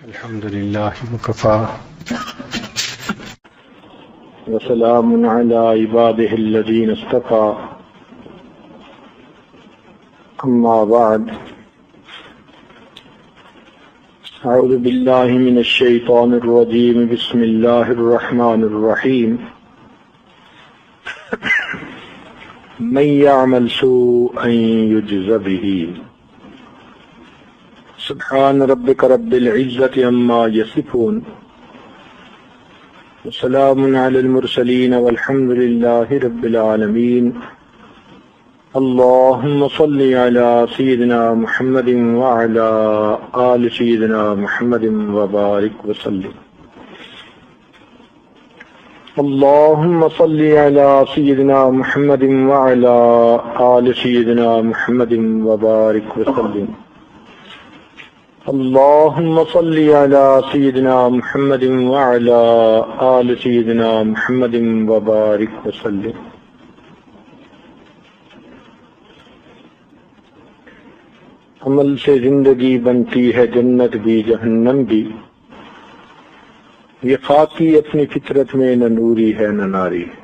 الحمد لله وكفى وسلام على عباده الذين اصطفى أما بعد أعوذ بالله من الشيطان الرجيم بسم الله الرحمن الرحيم من يعمل سوءا يجز به سبحان ربك رب العزة عما يصفون وسلام على المرسلين والحمد لله رب العالمين اللهم صل على سيدنا محمد وعلى آل سيدنا محمد وبارك وسلم اللهم صل على سيدنا محمد وعلى آل سيدنا محمد وبارك وسلم اللهم صل على سيدنا محمد وعلى آل سيدنا محمد وبارك وسلم عمل سے زندگی بنتی ہے جنت بھی جہنم بھی، یہ خاکی اپنی فطرت میں نہ نوری ہے نہ ناری ہے۔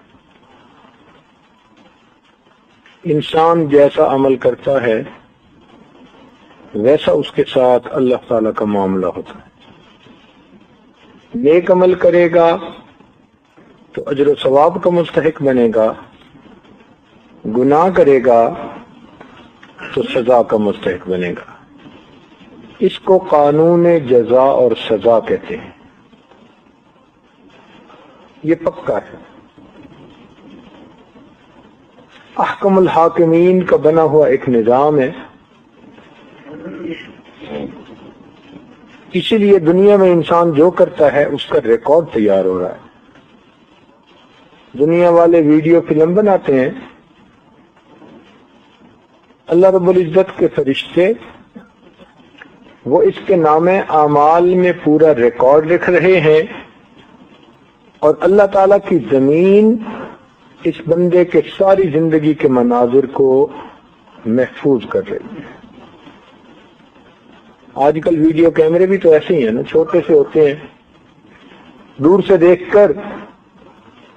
انسان جیسا عمل کرتا ہے ویسا اس کے ساتھ اللہ تعالیٰ کا معاملہ ہوتا ہے۔ نیک عمل کرے گا تو اجر و ثواب کا مستحق بنے گا، گناہ کرے گا تو سزا کا مستحق بنے گا۔ اس کو قانون جزا اور سزا کہتے ہیں، یہ پکا ہے۔ احکم الحاکمین کا بنا ہوا ایک نظام ہے، اسی لیے دنیا میں انسان جو کرتا ہے اس کا ریکارڈ تیار ہو رہا ہے۔ دنیا والے ویڈیو فلم بناتے ہیں، اللہ رب العزت کے فرشتے وہ اس کے نام اعمال میں پورا ریکارڈ لکھ رہے ہیں، اور اللہ تعالیٰ کی زمین اس بندے کے ساری زندگی کے مناظر کو محفوظ کر رہی ہے۔ آج کل ویڈیو کیمرے بھی تو ایسے ہی ہیں نا، چھوٹے سے ہوتے ہیں، دور سے دیکھ کر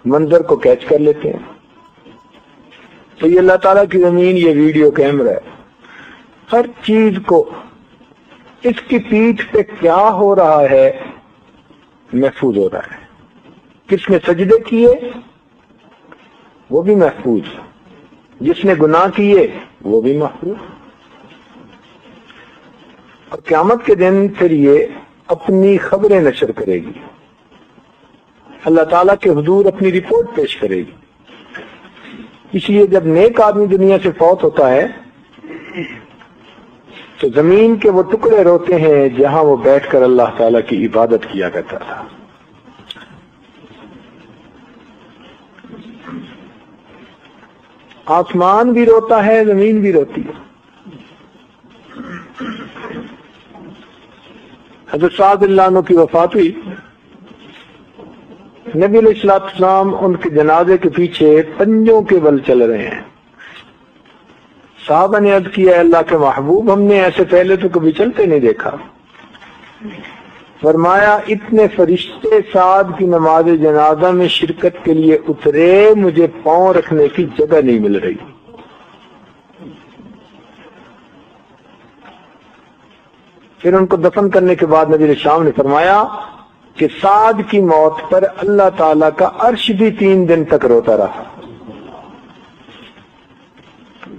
منظر کو کیچ کر لیتے ہیں۔ تو یہ اللہ تعالیٰ کی زمین یہ ویڈیو کیمرہ ہے، ہر چیز کو اس کی پیٹھ پہ کیا ہو رہا ہے محفوظ ہو رہا ہے۔ کس نے سجدے کیے وہ بھی محفوظ، جس نے گناہ کیے وہ بھی محفوظ، اور قیامت کے دن پھر یہ اپنی خبریں نشر کرے گی، اللہ تعالیٰ کے حضور اپنی رپورٹ پیش کرے گی۔ اس لیے جب نیک آدمی دنیا سے فوت ہوتا ہے تو زمین کے وہ ٹکڑے روتے ہیں جہاں وہ بیٹھ کر اللہ تعالیٰ کی عبادت کیا کرتا تھا۔ آسمان بھی روتا ہے، زمین بھی روتی ہے۔ حضرت سعد اللہ عنہ کی وفات ہوئی، نبی علیہ السلام ان کے جنازے کے پیچھے پنجوں کے بل چل رہے ہیں۔ صحابہ نے عرض کیا، اللہ کے محبوب ہم نے ایسے پہلے تو کبھی چلتے نہیں دیکھا۔ فرمایا، اتنے فرشتے سعد کی نماز جنازہ میں شرکت کے لیے اترے، مجھے پاؤں رکھنے کی جگہ نہیں مل رہی۔ پھر ان کو دفن کرنے کے بعد نبی علیہ السلام نے فرمایا کہ سعد کی موت پر اللہ تعالیٰ کا عرش بھی 3 دن تک روتا رہا۔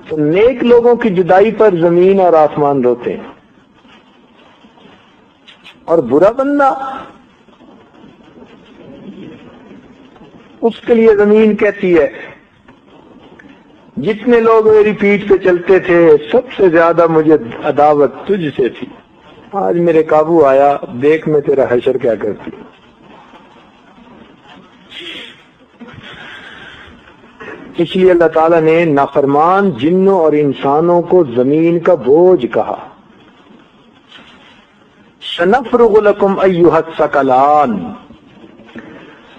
تو نیک لوگوں کی جدائی پر زمین اور آسمان روتے ہیں، اور برا بندہ اس کے لیے زمین کہتی ہے، جتنے لوگ میری پیٹھ پہ چلتے تھے سب سے زیادہ مجھے عداوت تجھ سے تھی، آج میرے قابو آیا، دیکھ میں تیرا حشر کیا کرتی۔ اس لیے اللہ تعالیٰ نے نافرمان جنوں اور انسانوں کو زمین کا بوجھ کہا۔ سنفرغ لکم ایھا الثقلان،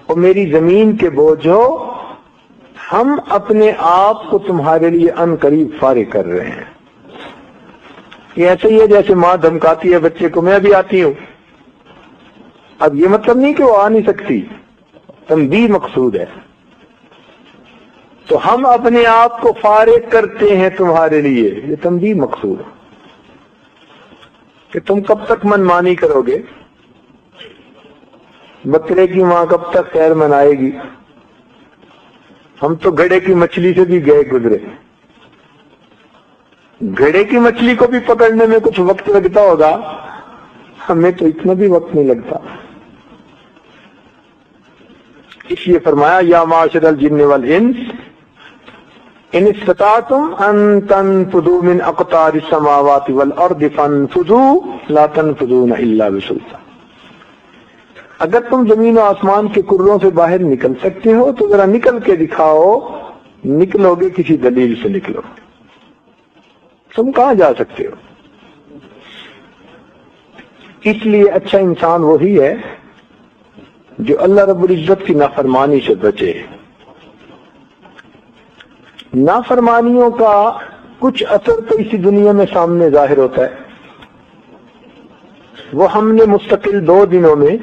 اور میری زمین کے بوجھو ہم اپنے آپ کو تمہارے لیے ان قریب فارغ کر رہے ہیں۔ یہ ایسے ہی ہے جیسے ماں دھمکاتی ہے بچے کو، میں بھی آتی ہوں، اب یہ مطلب نہیں کہ وہ آ نہیں سکتی، تنبیہ مقصود ہے. تو ہم اپنے آپ کو فارغ کرتے ہیں تمہارے لیے، یہ تنبیہ مقصود ہے کہ تم کب تک منمانی کرو گے، بکرے کی ماں کب تک خیر منائے گی. ہم تو گھڑے کی مچھلی سے بھی گئے گزرے، گھڑے کی مچھلی کو بھی پکڑنے میں کچھ وقت لگتا ہوگا، ہمیں تو اتنا بھی وقت نہیں لگتا. اس لیے فرمایا یا معاشر الجن والانس ان استطعتم ان تنفذوا من اقطار السماوات والارض فانفذوا لا تنفذون الا بسلطان. اگر تم زمین و آسمان کے کروں سے باہر نکل سکتے ہو تو ذرا نکل کے دکھاؤ. نکلو گے کسی دلیل سے نکلو، تم کہاں جا سکتے ہو. اس لیے اچھا انسان وہی ہے جو اللہ رب العزت کی نافرمانی سے بچے. نافرمانیوں کا کچھ اثر تو اسی دنیا میں سامنے ظاہر ہوتا ہے. وہ ہم نے مستقل 2 دنوں میں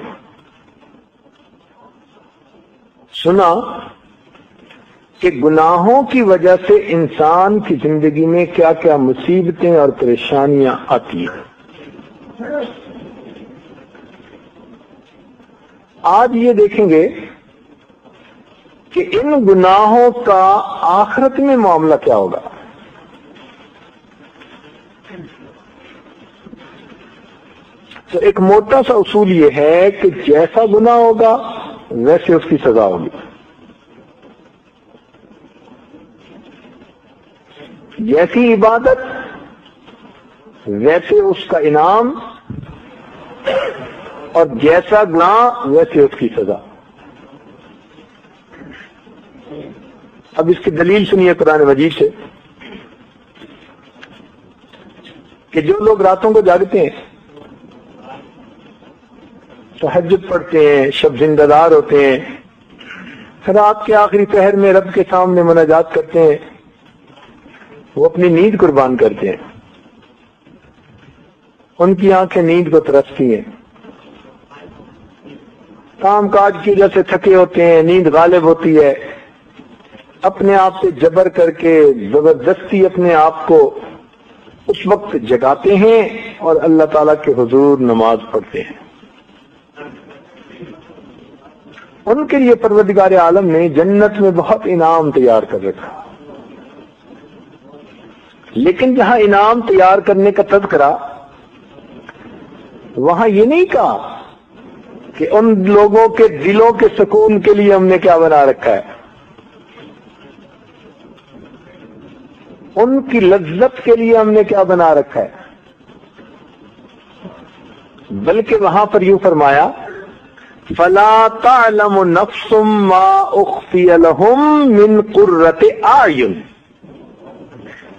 سنا کہ گناہوں کی وجہ سے انسان کی زندگی میں کیا کیا مصیبتیں اور پریشانیاں آتی ہیں. آج یہ دیکھیں گے کہ ان گناہوں کا آخرت میں معاملہ کیا ہوگا. تو ایک موٹا سا اصول یہ ہے کہ جیسا گناہ ہوگا ویسے اس کی سزا ہوگی. جیسی عبادت ویسے اس کا انعام، اور جیسا گناہ ویسے اس کی سزا. اب اس کی دلیل سنیے قرآن مجید سے کہ جو لوگ راتوں کو جاگتے ہیں، تہجد پڑھتے ہیں، شب زندہ دار ہوتے ہیں، رات کے آخری پہر میں رب کے سامنے مناجات کرتے ہیں، وہ اپنی نیند قربان کرتے ہیں. ان کی آنکھیں نیند کو ترستی ہیں، کام کاج کی وجہ سے تھکے ہوتے ہیں، نیند غالب ہوتی ہے، اپنے آپ سے جبر کر کے زبردستی اپنے آپ کو اس وقت جگاتے ہیں اور اللہ تعالیٰ کے حضور نماز پڑھتے ہیں. ان کے لیے پروردگار عالم نے جنت میں بہت انعام تیار کر رکھا. لیکن جہاں انعام تیار کرنے کا تذکرہ، وہاں یہ نہیں کہا کہ ان لوگوں کے دلوں کے سکون کے لیے ہم نے کیا بنا رکھا ہے، ان کی لذت کے لیے ہم نے کیا بنا رکھا ہے، بلکہ وہاں پر یوں فرمایا فَلَا تَعْلَمُ نَفْسٌ مَا أُخْفِيَ لَهُم مِّن قُرَّةِ أَعْيُنٍ.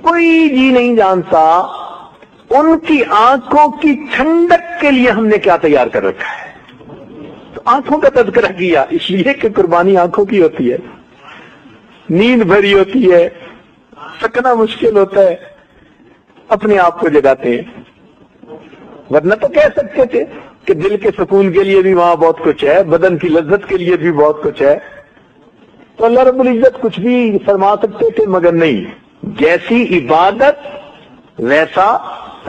کوئی جی نہیں جانتا ان کی آنکھوں کی ٹھنڈک کے لیے ہم نے کیا تیار کر رکھا ہے. تو آنکھوں کا تذکرہ کیا اس لیے کہ قربانی آنکھوں کی ہوتی ہے، نیند بھری ہوتی ہے، سکنا مشکل ہوتا ہے، اپنے آپ کو جگاتے ہیں. ورنہ تو کہہ سکتے تھے کہ دل کے سکون کے لیے بھی وہاں بہت کچھ ہے، بدن کی لذت کے لیے بھی بہت کچھ ہے. تو اللہ رب العزت کچھ بھی فرما سکتے تھے، مگر نہیں. جیسی عبادت ویسا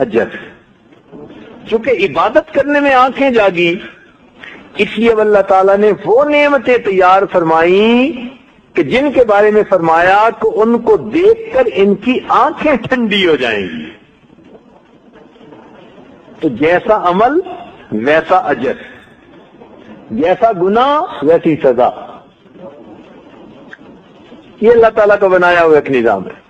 اجر. چونکہ عبادت کرنے میں آنکھیں جاگی، اس لیے اللہ تعالیٰ نے وہ نعمتیں تیار فرمائیں کہ جن کے بارے میں فرمایا کہ ان کو دیکھ کر ان کی آنکھیں ٹھنڈی ہو جائیں گی. تو جیسا عمل ویسا اجر، جیسا گناہ ویسی سزا. یہ اللہ تعالیٰ کا بنایا ہوا ایک نظام ہے.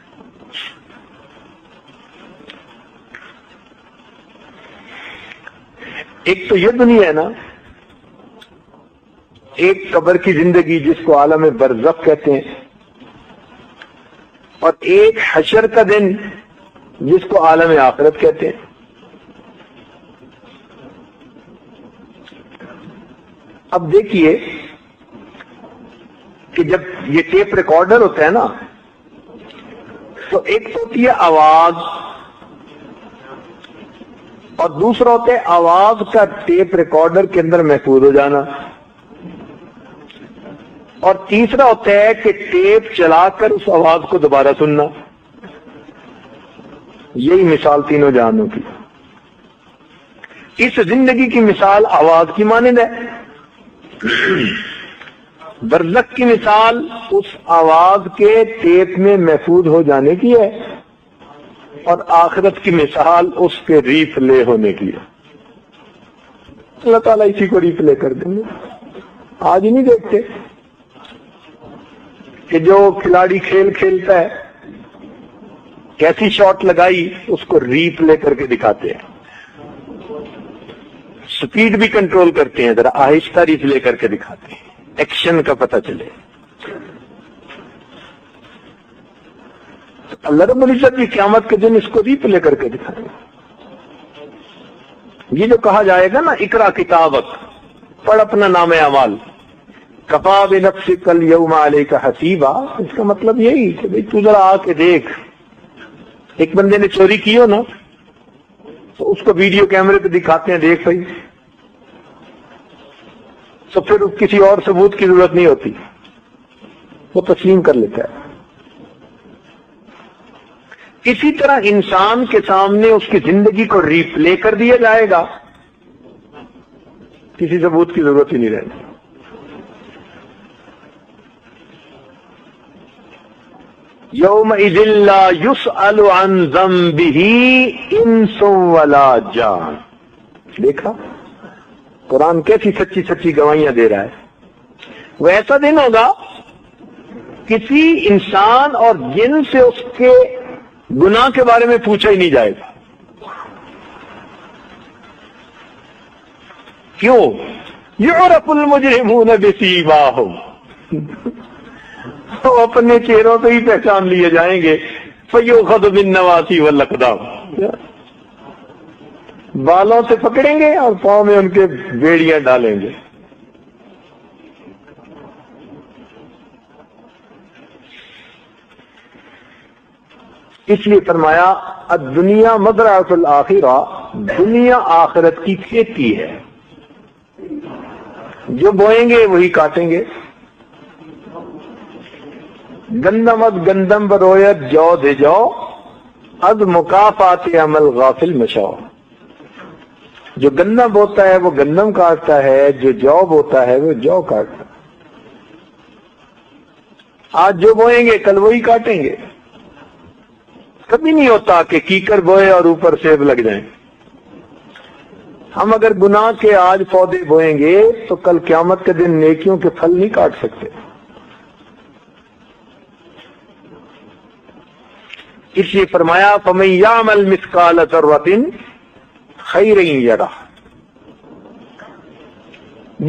ایک تو یہ دنیا ہے نا، ایک قبر کی زندگی جس کو عالم برزخ کہتے ہیں، اور ایک حشر کا دن جس کو عالم آخرت کہتے ہیں. اب دیکھیے کہ جب یہ ٹیپ ریکارڈر ہوتا ہے نا، تو ایک تو ہوتی ہے آواز، اور دوسرا ہوتا ہے آواز کا ٹیپ ریکارڈر کے اندر محفوظ ہو جانا، اور تیسرا ہوتا ہے کہ ٹیپ چلا کر اس آواز کو دوبارہ سننا۔ یہی مثال تینوں جہانوں کی۔ اس زندگی کی مثال آواز کی مانند ہے، برزخ کی مثال اس آواز کے ٹیپ میں محفوظ ہو جانے کی ہے، اور آخرت کی مثال اس کے ری پلے ہونے کی ہے۔ اللہ تعالیٰ اسی کو ری پلے کر دیں گے۔ آج نہیں دیکھتے کہ جو کھلاڑی کھیل کھیلتا ہے کیسی شاٹ لگائی اس کو ری پلے کر کے دکھاتے ہیں، سپیڈ بھی کنٹرول کرتے ہیں، ذرا آہستہ ری پلے کر کے دکھاتے ہیں، ایکشن کا پتہ چلے۔ اللہ رب العزت کی قیامت کے دن اس کو ری پلے کر کے دکھائیں گے۔ یہ جو کہا جائے گا نا اقرا کتابک، پڑھ اپنا نام اعمال، کفا بنفسک الیوم علیک حسیبا، اس کا مطلب یہی کہ بھئی تو ذرا آ کے دیکھ۔ ایک بندے نے چوری کی ہو نا تو اس کو ویڈیو کیمرے پہ دکھاتے ہیں، دیکھ بھائی، تو پھر کسی اور ثبوت کی ضرورت نہیں ہوتی، وہ تسلیم کر لیتا ہے۔ اسی طرح انسان کے سامنے اس کی زندگی کو ری پلے کر دیا جائے گا، کسی ثبوت کی ضرورت ہی نہیں رہے گی۔ یومئذ لا یسأل عن ذنبہ انس ولا جان۔ دیکھا قرآن کیسی سچی سچی گواہیاں دے رہا ہے۔ وہ ایسا دن ہوگا کسی انسان اور جن سے اس کے گناہ کے بارے میں پوچھا ہی نہیں جائے گا۔ کیوں؟ یعرف المجرمون بسیماہم، وہ اپنے چہروں سے ہی پہچان لیے جائیں گے۔ فیؤخذ بالنواصی والاقدام، بالوں سے پکڑیں گے اور پاؤں میں ان کے بیڑیاں ڈالیں گے۔ اس لیے فرمایا الدنیا مزرعۃ الآخرہ، دنیا آخرت کی کھیتی ہے، جو بوئیں گے وہی کاٹیں گے۔ گندمت گندم برویت جو دے جو، از مکافات عمل غافل مشاؤ۔ جو گندم بوتا ہے وہ گندم کاٹتا ہے، جو جو بوتا ہے وہ جو کاٹتا ہے۔ آج جو بوئیں گے کل وہی کاٹیں گے۔ کبھی نہیں ہوتا کہ کیکر بوئے اور اوپر سیب لگ جائیں۔ ہم اگر گناہ کے آج پودے بوئیں گے تو کل قیامت کے دن نیکیوں کے پھل نہیں کاٹ سکتے۔ اس لیے فرمایا فَمَن يَعْمَلْ مِثْقَالَ ذَرَّةٍ خَيْرًا يَرَهُ،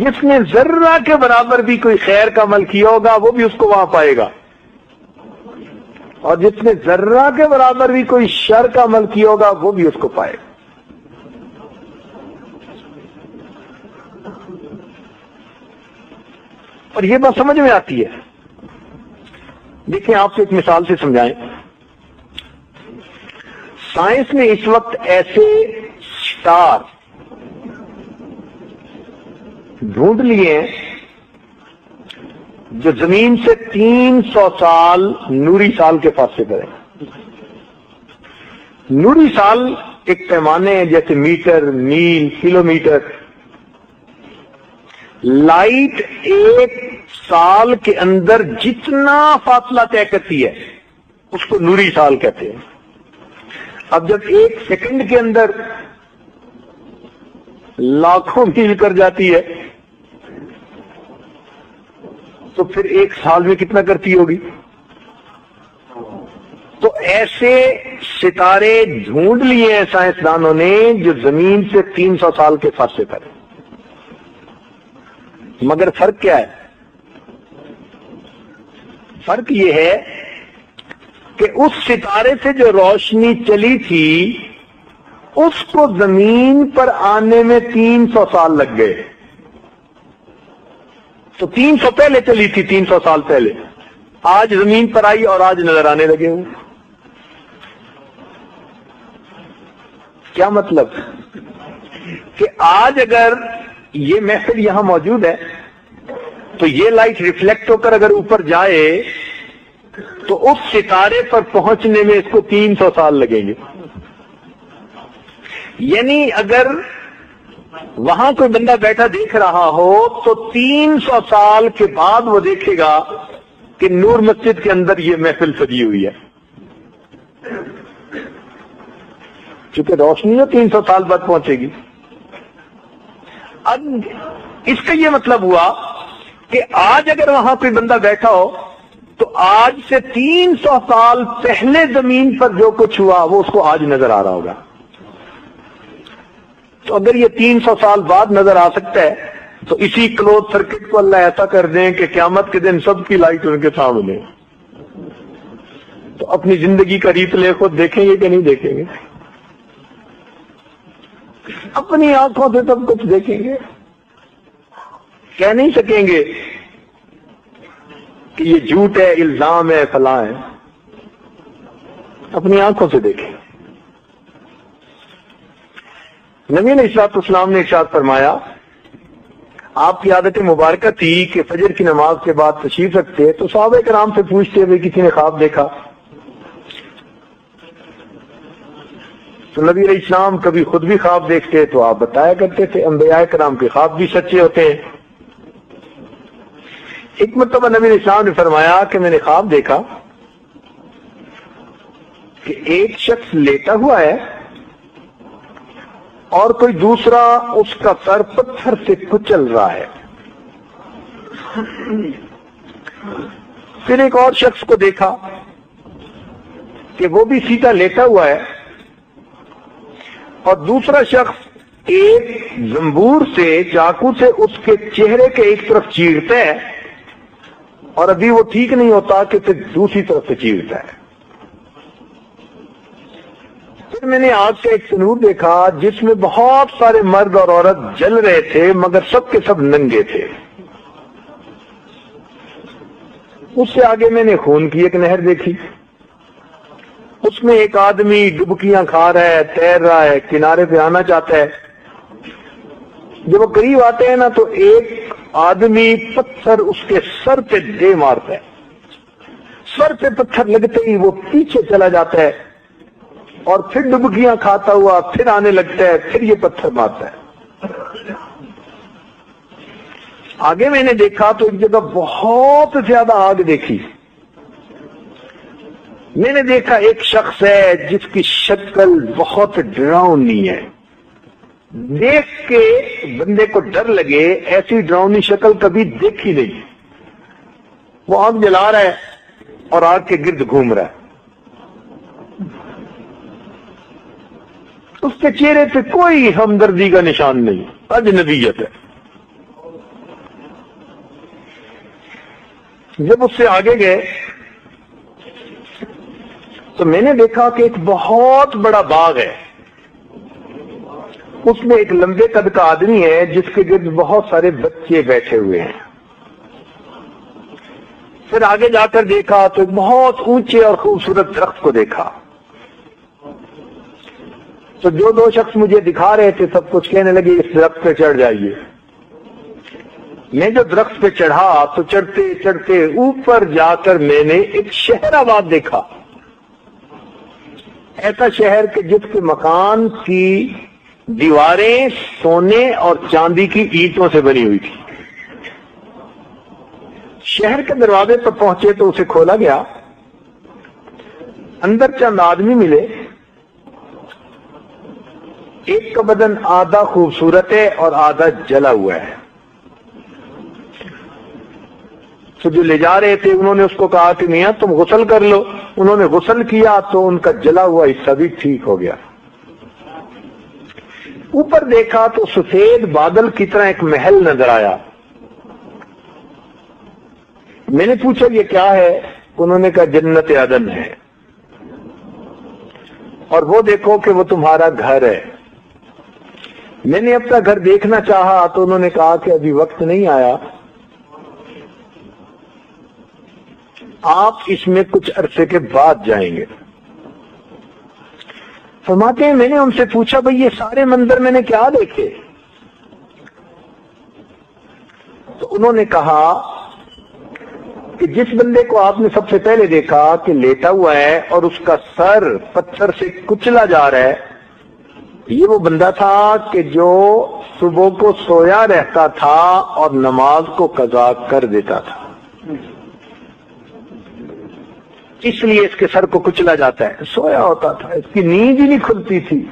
جس نے ذرہ کے برابر بھی کوئی خیر کا عمل کیا ہوگا وہ بھی اس کو وہاں پائے گا، اور جس نے ذرہ کے برابر بھی کوئی شر کا عمل کیا ہوگا وہ بھی اس کو پائے گا۔ اور یہ بات سمجھ میں آتی ہے۔ دیکھیں آپ کو ایک مثال سے سمجھائیں۔ سائنس نے اس وقت ایسے سٹار ڈھونڈ لیے ہیں جو زمین سے 300 سال نوری سال کے فاصلے پر ہیں۔ نوری سال ایک پیمانے ہیں جیسے میٹر، میل، کلومیٹر۔ لائٹ ایک سال کے اندر جتنا فاصلہ طے کرتی ہے اس کو نوری سال کہتے ہیں۔ اب جب ایک سیکنڈ کے اندر لاکھوں میل کر جاتی ہے تو پھر ایک سال میں کتنا کرتی ہوگی؟ تو ایسے ستارے ڈھونڈ لیے ہیں سائنسدانوں نے جو زمین سے 300 سال کے فاصلے پر ہیں۔ مگر فرق کیا ہے؟ فرق یہ ہے کہ اس ستارے سے جو روشنی چلی تھی اس کو زمین پر آنے میں 300 سال لگ گئے۔ تو 300 پہلے چلی تھی، 300 سال پہلے، آج زمین پر آئی اور آج نظر آنے لگے ہوئے۔ کیا مطلب کہ آج اگر یہ محفل یہاں موجود ہے تو یہ لائٹ ریفلیکٹ ہو کر اگر اوپر جائے تو اس ستارے پر پہنچنے میں اس کو 300 سال لگیں گے. یعنی اگر وہاں کوئی بندہ بیٹھا دیکھ رہا ہو تو 300 سال کے بعد وہ دیکھے گا کہ نور مسجد کے اندر یہ محفل سجی ہوئی ہے. چونکہ روشنی جو 300 سال بعد پہنچے گی. اب اس کا یہ مطلب ہوا کہ آج اگر وہاں کوئی بندہ بیٹھا ہو تو آج سے 300 سال پہلے زمین پر جو کچھ ہوا وہ اس کو آج نظر آ رہا ہوگا. تو اگر یہ 300 سال بعد نظر آ سکتا ہے تو اسی کلوز سرکٹ کو اللہ ایسا کر دیں کہ قیامت کے دن سب کی لائٹ ان کے سامنے. تو اپنی زندگی کا ریپلے خود دیکھیں گے کہ نہیں دیکھیں گے؟ اپنی آنکھوں سے سب کچھ دیکھیں گے. کہہ نہیں سکیں گے کہ یہ جھوٹ ہے، الزام ہے، فلاں ہے. اپنی آنکھوں سے دیکھیں. نبی علیہ السلام نے ارشاد فرمایا، آپ کی عادت مبارکہ تھی کہ فجر کی نماز کے بعد تشریف رکھتے تو صحابہ کرام سے پوچھتے ہوئے کسی نے خواب دیکھا. تو نبی علیہ السلام کبھی خود بھی خواب دیکھتے تو آپ بتایا کرتے تھے. انبیاء کرام کے خواب بھی سچے ہوتے ہیں. ایک مرتبہ نبی علیہ السلام نے فرمایا کہ میں نے خواب دیکھا کہ ایک شخص لیٹا ہوا ہے اور کوئی دوسرا اس کا سر پتھر سے کچل رہا ہے. پھر ایک اور شخص کو دیکھا کہ وہ بھی سیدھا لیٹا ہوا ہے اور دوسرا شخص ایک زنبور سے، چاقو سے اس کے چہرے کے ایک طرف چیرتا ہے اور ابھی وہ ٹھیک نہیں ہوتا کہ پھر دوسری طرف سے چیرتا ہے. پھر میں نے آگ کا ایک تنور دیکھا جس میں بہت سارے مرد اور عورت جل رہے تھے مگر سب کے سب ننگے تھے. اس سے آگے میں نے خون کی ایک نہر دیکھی. اس میں ایک آدمی ڈبکیاں کھا رہا ہے، تیر رہا ہے، کنارے پہ آنا چاہتا ہے. جب وہ قریب آتے ہیں نا تو ایک آدمی پتھر اس کے سر پہ دے مارتا ہے. سر پہ پتھر لگتے ہی وہ پیچھے چلا جاتا ہے اور پھر ڈبکیاں کھاتا ہوا پھر آنے لگتا ہے، پھر یہ پتھر مارتا ہے. آگے میں نے دیکھا تو ایک جگہ بہت زیادہ آگ دیکھی. میں نے دیکھا ایک شخص ہے جس کی شکل بہت ڈراؤنی ہے. دیکھ کے بندے کو ڈر لگے، ایسی ڈراؤنی شکل کبھی دیکھی نہیں. وہ آگ جلا رہا ہے اور آگ کے گرد گھوم رہا ہے. اس کے چہرے پہ کوئی ہمدردی کا نشان نہیں، اجنبیت ہے. جب اس سے آگے گئے تو میں نے دیکھا کہ ایک بہت بڑا باغ ہے. اس میں ایک لمبے قد کا آدمی ہے جس کے گرد بہت سارے بچے بیٹھے ہوئے ہیں. پھر آگے جا کر دیکھا تو ایک بہت اونچے اور خوبصورت درخت کو دیکھا. تو جو دو شخص مجھے دکھا رہے تھے سب کچھ کہنے لگے اس درخت پہ چڑھ جائیے. میں جو درخت پہ چڑھا تو چڑھتے چڑھتے اوپر جا کر میں نے ایک شہر آباد دیکھا. ایسا شہر کہ جس کے مکان کی دیواریں سونے اور چاندی کی اینٹوں سے بنی ہوئی تھی. شہر کے دروازے پر پہنچے تو اسے کھولا گیا. اندر چند آدمی ملے. ایک کا بدن آدھا خوبصورت ہے اور آدھا جلا ہوا ہے. تو جو لے جا رہے تھے انہوں نے اس کو کہا کہ میاں تم غسل کر لو. انہوں نے غسل کیا تو ان کا جلا ہوا حصہ بھی ٹھیک ہو گیا. اوپر دیکھا تو سفید بادل کی طرح ایک محل نظر آیا. میں نے پوچھا یہ کیا ہے؟ انہوں نے کہا جنت عدن ہے اور وہ دیکھو کہ وہ تمہارا گھر ہے. میں نے اپنا گھر دیکھنا چاہا تو انہوں نے کہا کہ ابھی وقت نہیں آیا، آپ اس میں کچھ عرصے کے بعد جائیں گے. فرماتے ہیں میں نے ان سے پوچھا بھئی یہ سارے منظر میں نے کیا دیکھے؟ تو انہوں نے کہا کہ جس بندے کو آپ نے سب سے پہلے دیکھا کہ لیٹا ہوا ہے اور اس کا سر پتھر سے کچلا جا رہا ہے، یہ وہ بندہ تھا کہ جو صبح کو سویا رہتا تھا اور نماز کو قضا کر دیتا تھا، اس لیے اس کے سر کو کچلا جاتا ہے، سویا ہوتا تھا، اس کی نیند ہی نہیں کھلتی تھی۔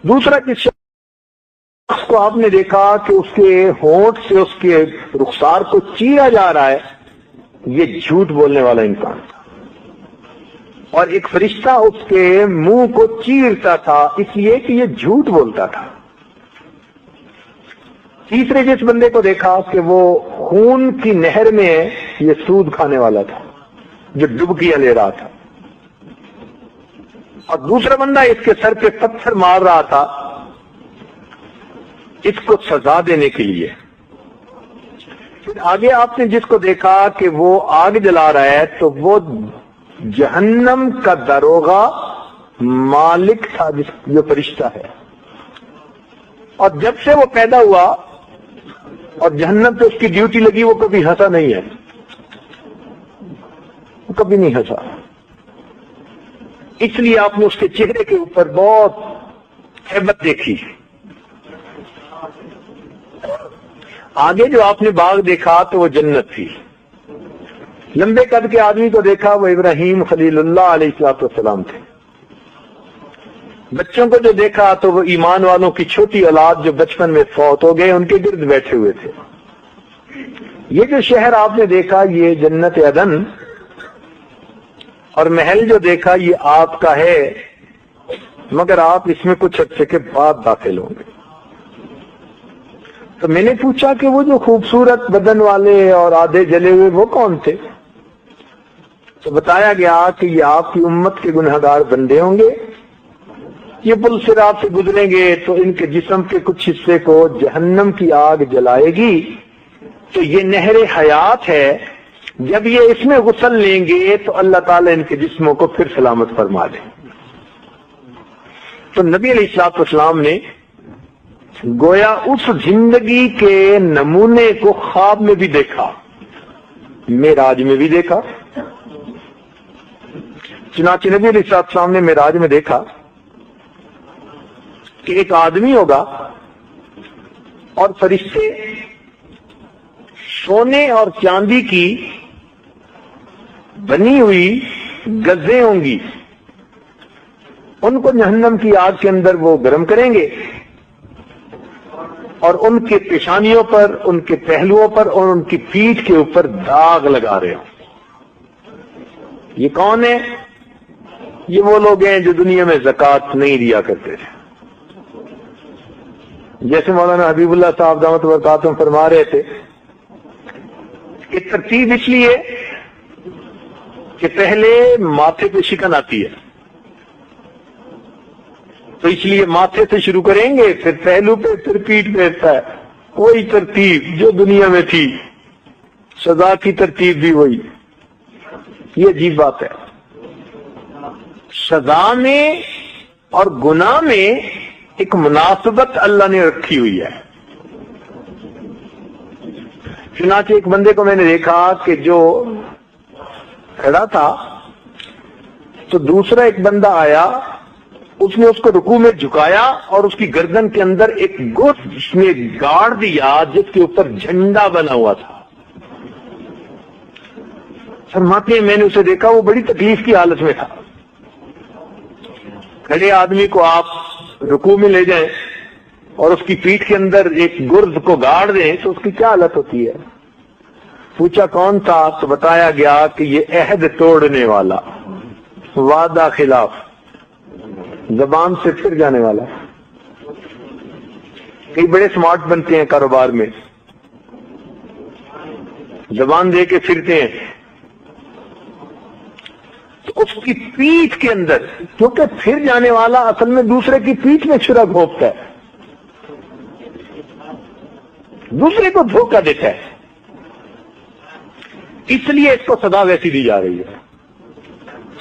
دوسرا جس شخص کو آپ نے دیکھا کہ اس کے ہونٹ سے اس کے رخسار کو چیرا جا رہا ہے، یہ جھوٹ بولنے والا انسان تھا، اور ایک فرشتہ اس کے منہ کو چیرتا تھا اس لیے کہ یہ جھوٹ بولتا تھا۔ تیسرے جس بندے کو دیکھا کہ وہ خون کی نہر میں یہ سود کھانے والا تھا جو ڈبکیاں لے رہا تھا، اور دوسرا بندہ اس کے سر پہ پتھر مار رہا تھا اس کو سزا دینے کے لیے۔ پھر آگے آپ نے جس کو دیکھا کہ وہ آگ جلا رہا ہے تو وہ جہنم کا داروغہ مالک تھا جو فرشتہ ہے، اور جب سے وہ پیدا ہوا اور جہنم پہ اس کی ڈیوٹی لگی وہ کبھی ہنسا نہیں ہے، وہ کبھی نہیں ہنسا، اس لیے آپ نے اس کے چہرے کے اوپر بہت ہیبت دیکھی۔ آگے جو آپ نے باغ دیکھا تو وہ جنت تھی۔ لمبے قد کے آدمی کو دیکھا وہ ابراہیم خلیل اللہ علیہ السلام تھے۔ بچوں کو جو دیکھا تو وہ ایمان والوں کی چھوٹی اولاد جو بچپن میں فوت ہو گئے ان کے گرد بیٹھے ہوئے تھے۔ یہ جو شہر آپ نے دیکھا یہ جنت عدن، اور محل جو دیکھا یہ آپ کا ہے، مگر آپ اس میں کچھ عرصے کے بعد داخل ہوں گے۔ تو میں نے پوچھا کہ وہ جو خوبصورت بدن والے اور آدھے جلے ہوئے وہ کون تھے؟ تو بتایا گیا کہ یہ آپ کی امت کے گنہگار بندے ہوں گے، یہ پل صراط سے گزریں گے تو ان کے جسم کے کچھ حصے کو جہنم کی آگ جلائے گی، تو یہ نہر حیات ہے، جب یہ اس میں غسل لیں گے تو اللہ تعالیٰ ان کے جسموں کو پھر سلامت فرما دے۔ تو نبی علیہ الصلوۃ والسلام نے گویا اس زندگی کے نمونے کو خواب میں بھی دیکھا، معراج میں بھی دیکھا۔ چنانچہ نبی علیہ الصلوۃ والسلام نے معراج میں دیکھا کہ ایک آدمی ہوگا اور فرشتے سونے اور چاندی کی بنی ہوئی گزیں ہوں گی، ان کو جہنم کی آگ کے اندر وہ گرم کریں گے، اور ان کے پیشانیوں پر، ان کے پہلوؤں پر اور ان کی پیٹھ کے اوپر داغ لگا رہے ہوں۔ یہ کون ہے؟ یہ وہ لوگ ہیں جو دنیا میں زکوٰۃ نہیں دیا کرتے تھے۔ جیسے مولانا حبیب اللہ صاحب دامت برکاتہم فرما رہے تھے کہ ترتیب اس لیے کہ پہلے ماتھے پہ شکن آتی ہے، تو اس لیے ماتھے سے شروع کریں گے، پھر پہلو پہ، پھر پیٹھ پہ ہوتا ہے، وہی ترتیب جو دنیا میں تھی، سزا کی ترتیب بھی وہی۔ یہ عجیب بات ہے، سزا میں اور گناہ میں ایک مناسبت اللہ نے رکھی ہوئی ہے۔ چنانچہ ایک بندے کو میں نے دیکھا کہ جو کھڑا تھا تو دوسرا ایک بندہ آیا، اس نے اس کو رکوع میں جھکایا اور اس کی گردن کے اندر ایک گوشت اس نے گاڑ دیا جس کے اوپر جھنڈا بنا ہوا تھا۔ فرماتے ہیں میں نے اسے دیکھا وہ بڑی تکلیف کی حالت میں تھا۔ کھڑے آدمی کو آپ رکوع میں لے جائیں اور اس کی پیٹھ کے اندر ایک گرز کو گاڑ دیں تو اس کی کیا حالت ہوتی ہے؟ پوچھا کون تھا تو بتایا گیا کہ یہ عہد توڑنے والا، وعدہ خلاف، زبان سے پھر جانے والا۔ کئی بڑے سمارٹ بنتے ہیں کاروبار میں، زبان دے کے پھرتے ہیں، تو اس کی پیٹھ کے اندر، کیونکہ پھر جانے والا اصل میں دوسرے کی پیٹھ میں چھرا گھونپتا ہے، دوسرے کو دھوکہ دیتا ہے، اس لیے اس کو سزا ویسی دی جا رہی ہے۔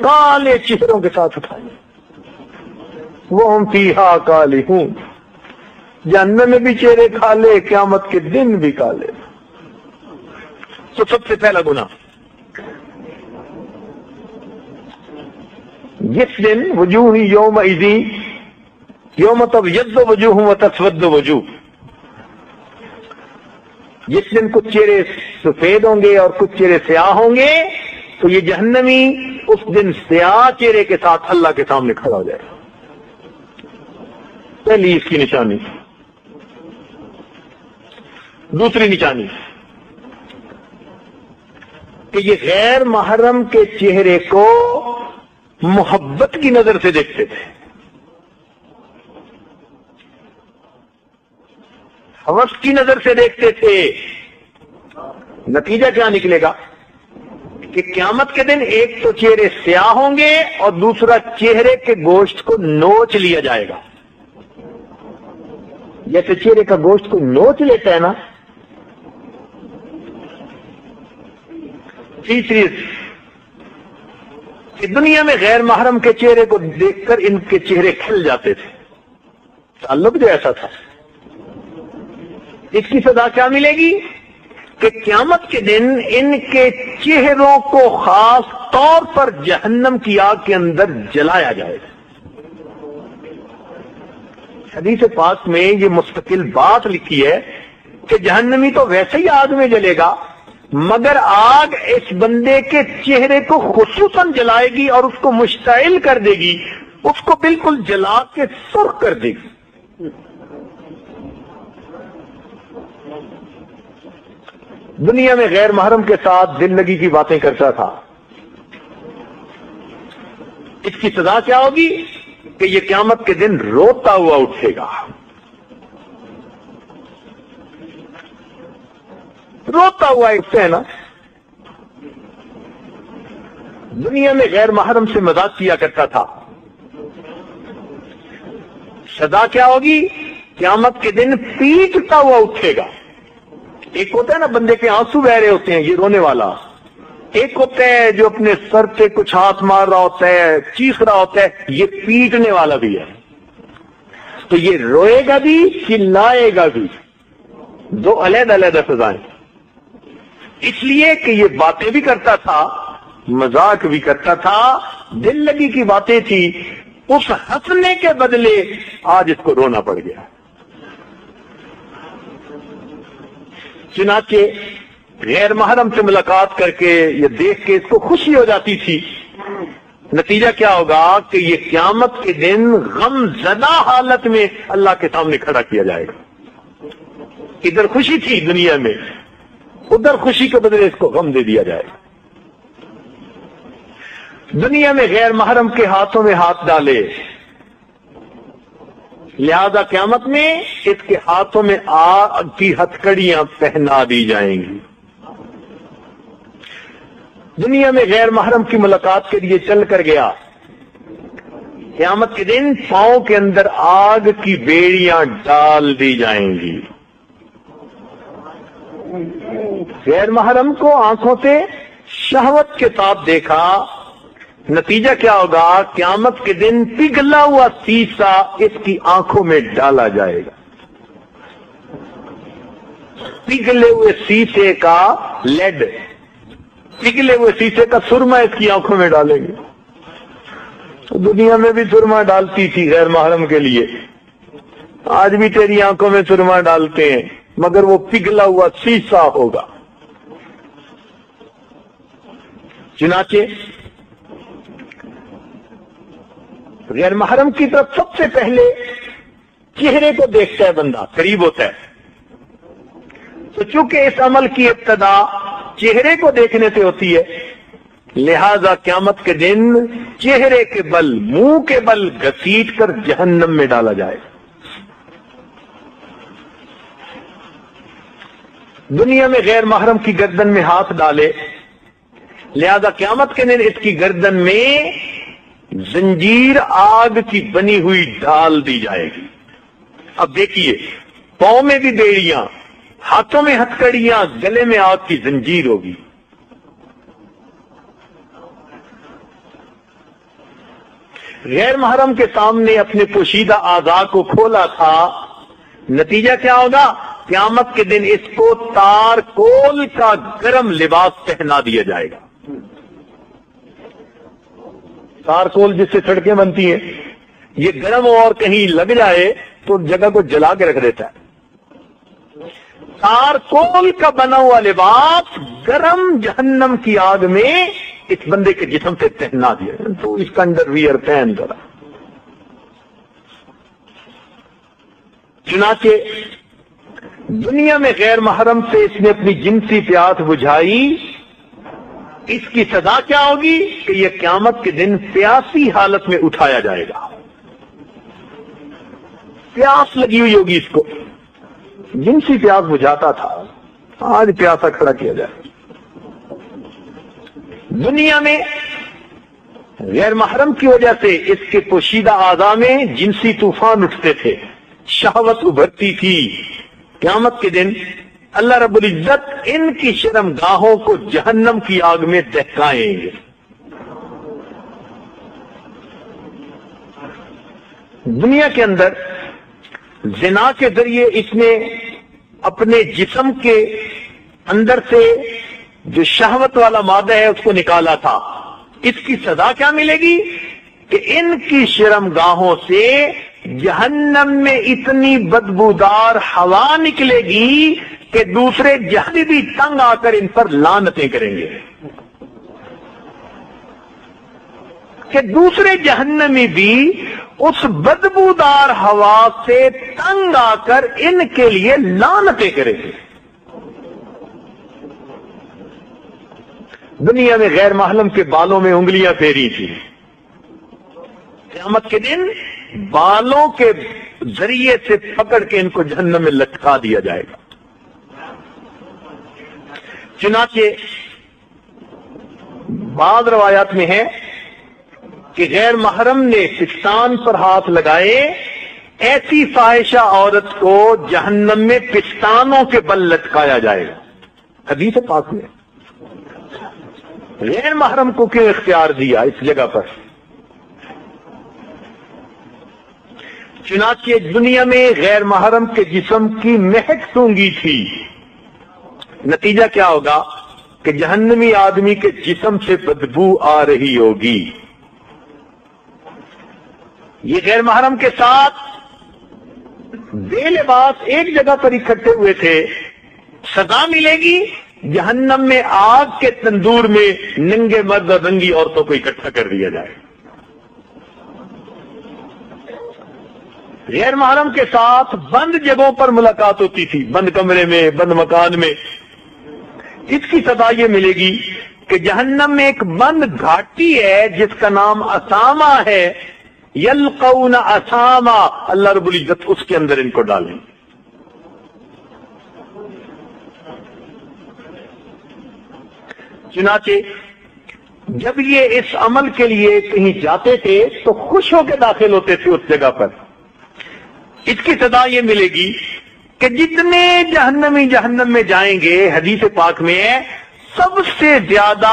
کالے چہروں کے ساتھ اٹھائیں گے. وہ ہم فیہا کالہون، جہنم میں بھی چہرے کالے، قیامت کے دن بھی کالے. تو سب سے پہلا گناہ جس دن وجوہ یومئذ یوم تبیض وجوہ وتسود وجوہ، جس دن کچھ چہرے سفید ہوں گے اور کچھ چہرے سیاہ ہوں گے، تو یہ جہنمی اس دن سیاہ چہرے کے ساتھ اللہ کے سامنے کھڑا ہو جائے گا. پہلی اس کی نشانی. دوسری نشانی کہ یہ غیر محرم کے چہرے کو محبت کی نظر سے دیکھتے تھے، ہوس کی نظر سے دیکھتے تھے. نتیجہ کیا نکلے گا کہ قیامت کے دن ایک تو چہرے سیاہ ہوں گے اور دوسرا چہرے کے گوشت کو نوچ لیا جائے گا. جیسے چہرے کا گوشت کو نوچ لیتا ہے نا. تیسری کہ دنیا میں غیر محرم کے چہرے کو دیکھ کر ان کے چہرے کھل جاتے تھے، تعلق جو ایسا تھا. اس کی سزا کیا ملے گی کہ قیامت کے دن ان کے چہروں کو خاص طور پر جہنم کی آگ کے اندر جلایا جائے گا. حدیث پاک میں یہ مستقل بات لکھی ہے کہ جہنمی تو ویسے ہی آگ میں جلے گا، مگر آگ اس بندے کے چہرے کو خصوصاً جلائے گی اور اس کو مشتعل کر دے گی، اس کو بالکل جلا کے سرخ کر دے گی. دنیا میں غیر محرم کے ساتھ دل لگی کی باتیں کرتا تھا، اس کی سزا کیا ہوگی کہ یہ قیامت کے دن روتا ہوا اٹھے گا. روتا ہوا اٹھتے ہیں نا. دنیا میں غیر محرم سے مذاق کیا کرتا تھا، سزا کیا ہوگی؟ قیامت کے دن پیٹتا ہوا اٹھے گا. ایک ہوتا ہے نا بندے کے آنسو بہ رہے ہوتے ہیں، یہ رونے والا. ایک ہوتا ہے جو اپنے سر پہ کچھ ہاتھ مار رہا ہوتا ہے، چیخ رہا ہوتا ہے، یہ پیٹنے والا بھی ہے. تو یہ روئے گا بھی، چلائے گا بھی، دو علیحدہ علیحدہ سزائیں. اس لیے کہ یہ باتیں بھی کرتا تھا، مذاق بھی کرتا تھا، دل لگی کی باتیں تھی، اس ہنسنے کے بدلے آج اس کو رونا پڑ گیا. چنانچہ غیر محرم سے ملاقات کر کے یہ دیکھ کے اس کو خوشی ہو جاتی تھی. نتیجہ کیا ہوگا کہ یہ قیامت کے دن غم زدہ حالت میں اللہ کے سامنے کھڑا کیا جائے گا. ادھر خوشی تھی دنیا میں، ادھر خوشی کے بدلے اس کو غم دے دیا جائے گا. دنیا میں غیر محرم کے ہاتھوں میں ہاتھ ڈالے، لہذا قیامت میں اس کے ہاتھوں میں آگ کی ہتھکڑیاں پہنا دی جائیں گی. دنیا میں غیر محرم کی ملاقات کے لیے چل کر گیا، قیامت کے دن پاؤں کے اندر آگ کی بیڑیاں ڈال دی جائیں گی. غیر محرم کو آنکھوں سے شہوت کے ساتھ دیکھا، نتیجہ کیا ہوگا؟ قیامت کے دن پگھلا ہوا سیسا اس کی آنکھوں میں ڈالا جائے گا. پگھلے ہوئے سیسے کا لیڈ، پگھلے ہوئے سیسے کا سرما اس کی آنکھوں میں ڈالیں گے. دنیا میں بھی سرما ڈالتی تھی غیر محرم کے لیے، آج بھی تیری آنکھوں میں سرما ڈالتے ہیں، مگر وہ پگھلا ہوا سیسا ہوگا. چنانچہ غیر محرم کی طرف سب سے پہلے چہرے کو دیکھتا ہے بندہ، قریب ہوتا ہے. تو چونکہ اس عمل کی ابتدا چہرے کو دیکھنے سے ہوتی ہے، لہذا قیامت کے دن چہرے کے بل، منہ کے بل گھسیٹ کر جہنم میں ڈالا جائے. دنیا میں غیر محرم کی گردن میں ہاتھ ڈالے، لہذا قیامت کے دن اس کی گردن میں زنجیر آگ کی بنی ہوئی ڈال دی جائے گی. اب دیکھیے، پاؤں میں بھی بیڑیاں، ہاتھوں میں ہتھکڑیاں، گلے میں آگ کی زنجیر ہوگی. غیر محرم کے سامنے اپنے پوشیدہ اعضاء کو کھولا تھا، نتیجہ کیا ہوگا؟ قیامت کے دن اس کو تار کول کا گرم لباس پہنا دیا جائے گا۔ تار کول جس سے سڑکیں بنتی ہیں، یہ گرم اور کہیں لگ جائے تو جگہ کو جلا کے رکھ دیتا ہے۔ تار کول کا بنا ہوا لباس گرم جہنم کی آگ میں اس بندے کے جسم سے پہنا دیا، تو اس کا انڈر ویئر پہن ذرا۔ چنانچہ دنیا میں غیر محرم سے اس نے اپنی جنسی پیاس بجھائی، اس کی سزا کیا ہوگی کہ یہ قیامت کے دن پیاسی حالت میں اٹھایا جائے گا۔ پیاس لگی ہوئی ہوگی اس کو، جنسی پیاس بجھاتا تھا، آج پیاسا کھڑا کیا جائے۔ دنیا میں غیر محرم کی وجہ سے اس کے پوشیدہ اعضاء میں جنسی طوفان اٹھتے تھے، شہوت ابھرتی تھی۔ قیامت کے دن اللہ رب العزت ان کی شرم گاہوں کو جہنم کی آگ میں دہکائیں گے۔ دنیا کے اندر زنا کے ذریعے اس نے اپنے جسم کے اندر سے جو شہوت والا مادہ ہے اس کو نکالا تھا، اس کی سزا کیا ملے گی کہ ان کی شرم گاہوں سے جہنم میں اتنی بدبودار ہوا نکلے گی کہ دوسرے جہنمی بھی تنگ آ کر ان پر لعنتیں کریں گے، کہ دوسرے جہنمی بھی اس بدبودار ہوا سے تنگ آ کر ان کے لیے لعنتیں کریں گے۔ دنیا میں غیر محرم کے بالوں میں انگلیاں پھیری تھی، قیامت کے دن بالوں کے ذریعے سے پکڑ کے ان کو جہنم میں لٹکا دیا جائے گا۔ چنانچہ بعض روایات میں ہے کہ غیر محرم نے پستان پر ہاتھ لگائے، ایسی فاحشہ عورت کو جہنم میں پستانوں کے بل لٹکایا جائے گا۔ حدیث پاک میں غیر محرم کو کیوں اختیار دیا اس جگہ پر؟ چنانچہ دنیا میں غیر محرم کے جسم کی مہک سونگی تھی، نتیجہ کیا ہوگا کہ جہنمی آدمی کے جسم سے بدبو آ رہی ہوگی۔ یہ غیر محرم کے ساتھ بے لباس ایک جگہ پر اکٹھے ہوئے تھے، سزا ملے گی جہنم میں آگ کے تندور میں ننگے مرد اور ننگی عورتوں کو اکٹھا کر دیا جائے۔ غیر محرم کے ساتھ بند جگہوں پر ملاقات ہوتی تھی، بند کمرے میں، بند مکان میں، اس کی سزا یہ ملے گی کہ جہنم میں ایک بند گھاٹی ہے جس کا نام اسامہ ہے، یلقون اسامہ، اللہ رب العزت اس کے اندر ان کو ڈالیں۔ چنانچہ جب یہ اس عمل کے لیے کہیں جاتے تھے تو خوش ہو کے داخل ہوتے تھے اس جگہ پر۔ اس کی سزا یہ ملے گی کہ جتنے جہنمی جہنم میں جائیں گے، حدیث پاک میں ہے، سب سے زیادہ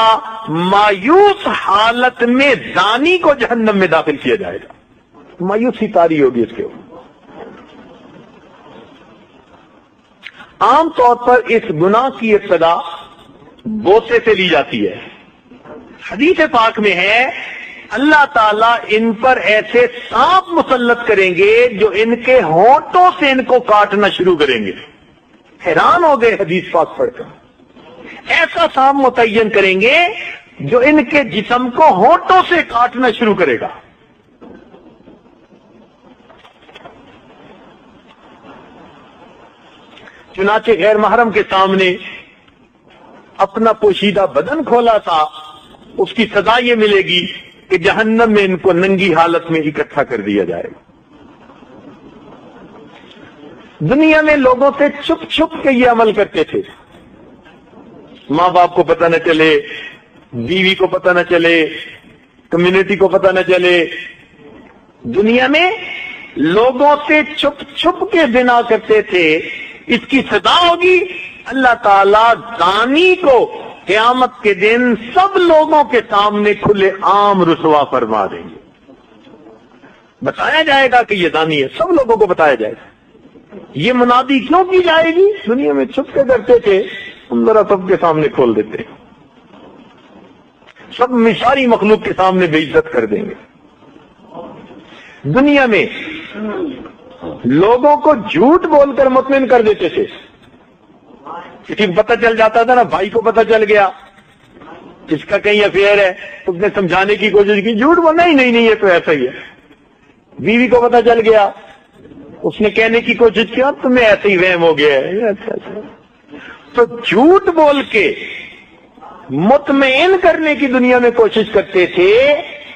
مایوس حالت میں زانی کو جہنم میں داخل کیا جائے گا۔ مایوسی طاری ہوگی اس کے اوپر۔ عام طور پر اس گناہ کی ابتدا بوسے سے لی جاتی ہے۔ حدیث پاک میں ہے اللہ تعالیٰ ان پر ایسے سانپ مسلط کریں گے جو ان کے ہونٹوں سے ان کو کاٹنا شروع کریں گے۔ حیران ہو گئے حدیث پاک پڑھ کر، ایسا سانپ متعین کریں گے جو ان کے جسم کو ہونٹوں سے کاٹنا شروع کرے گا۔ چنانچہ غیر محرم کے سامنے اپنا پوشیدہ بدن کھولا تھا، اس کی سزا یہ ملے گی کہ جہنم میں ان کو ننگی حالت میں اکٹھا کر دیا جائے گا۔ دنیا میں لوگوں سے چھپ چھپ کے یہ عمل کرتے تھے، ماں باپ کو پتہ نہ چلے، بیوی کو پتہ نہ چلے، کمیونٹی کو پتہ نہ چلے۔ دنیا میں لوگوں سے چھپ چھپ کے زنا کرتے تھے، اس کی سزا ہوگی اللہ تعالیٰ زانی کو قیامت کے دن سب لوگوں کے سامنے کھلے عام رسوا فرما دیں گے۔ بتایا جائے گا کہ یہ زانی ہے، سب لوگوں کو بتایا جائے گا۔ یہ منادی کیوں کی جائے گی؟ دنیا میں چھپ کے کرتے تھے، ہم ذرا سب کے سامنے کھول دیتے، سب میں ساری مخلوق کے سامنے بے عزت کر دیں گے۔ دنیا میں لوگوں کو جھوٹ بول کر مطمئن کر دیتے تھے، کسی کو پتہ چل جاتا تھا نا، بھائی کو پتہ چل گیا جس کا کہیں افیئر ہے، اس نے سمجھانے کی کوشش کی، جھوٹ بول، نہیں یہ تو ایسا ہی ہے۔ بیوی کو پتہ چل گیا، اس نے کہنے کی کوشش کی، اب تمہیں ایسے ہی وہم ہو گیا ہے۔ تو جھوٹ بول کے مطمئن کرنے کی دنیا میں کوشش کرتے تھے۔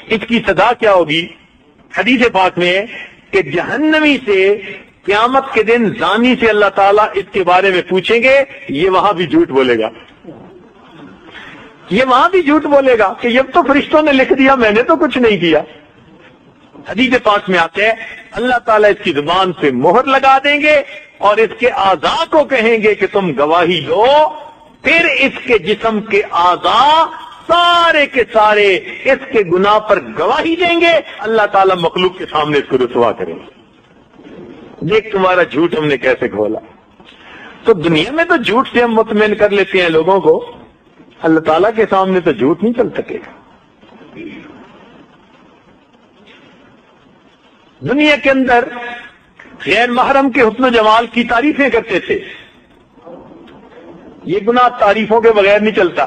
اس کی سزا کیا ہوگی؟ حدیث پاک میں کہ جہنمی سے قیامت کے دن زانی سے اللہ تعالیٰ اس کے بارے میں پوچھیں گے، یہ وہاں بھی جھوٹ بولے گا، یہ وہاں بھی جھوٹ بولے گا کہ یہ تو فرشتوں نے لکھ دیا، میں نے تو کچھ نہیں کیا۔ حدیث پاک میں آتے ہیں اللہ تعالیٰ اس کی زبان پہ مہر لگا دیں گے اور اس کے اعضاء کو کہیں گے کہ تم گواہی دو، پھر اس کے جسم کے اعضاء سارے کے سارے اس کے گناہ پر گواہی دیں گے، اللہ تعالیٰ مخلوق کے سامنے اس کو رسوا کریں گے، دیکھ تمہارا جھوٹ ہم نے کیسے کھولا۔ تو دنیا میں تو جھوٹ سے ہم مطمئن کر لیتے ہیں لوگوں کو، اللہ تعالیٰ کے سامنے تو جھوٹ نہیں چل سکے گا۔ دنیا کے اندر غیر محرم کے حسن و جمال کی تعریفیں کرتے تھے، یہ گناہ تعریفوں کے بغیر نہیں چلتا،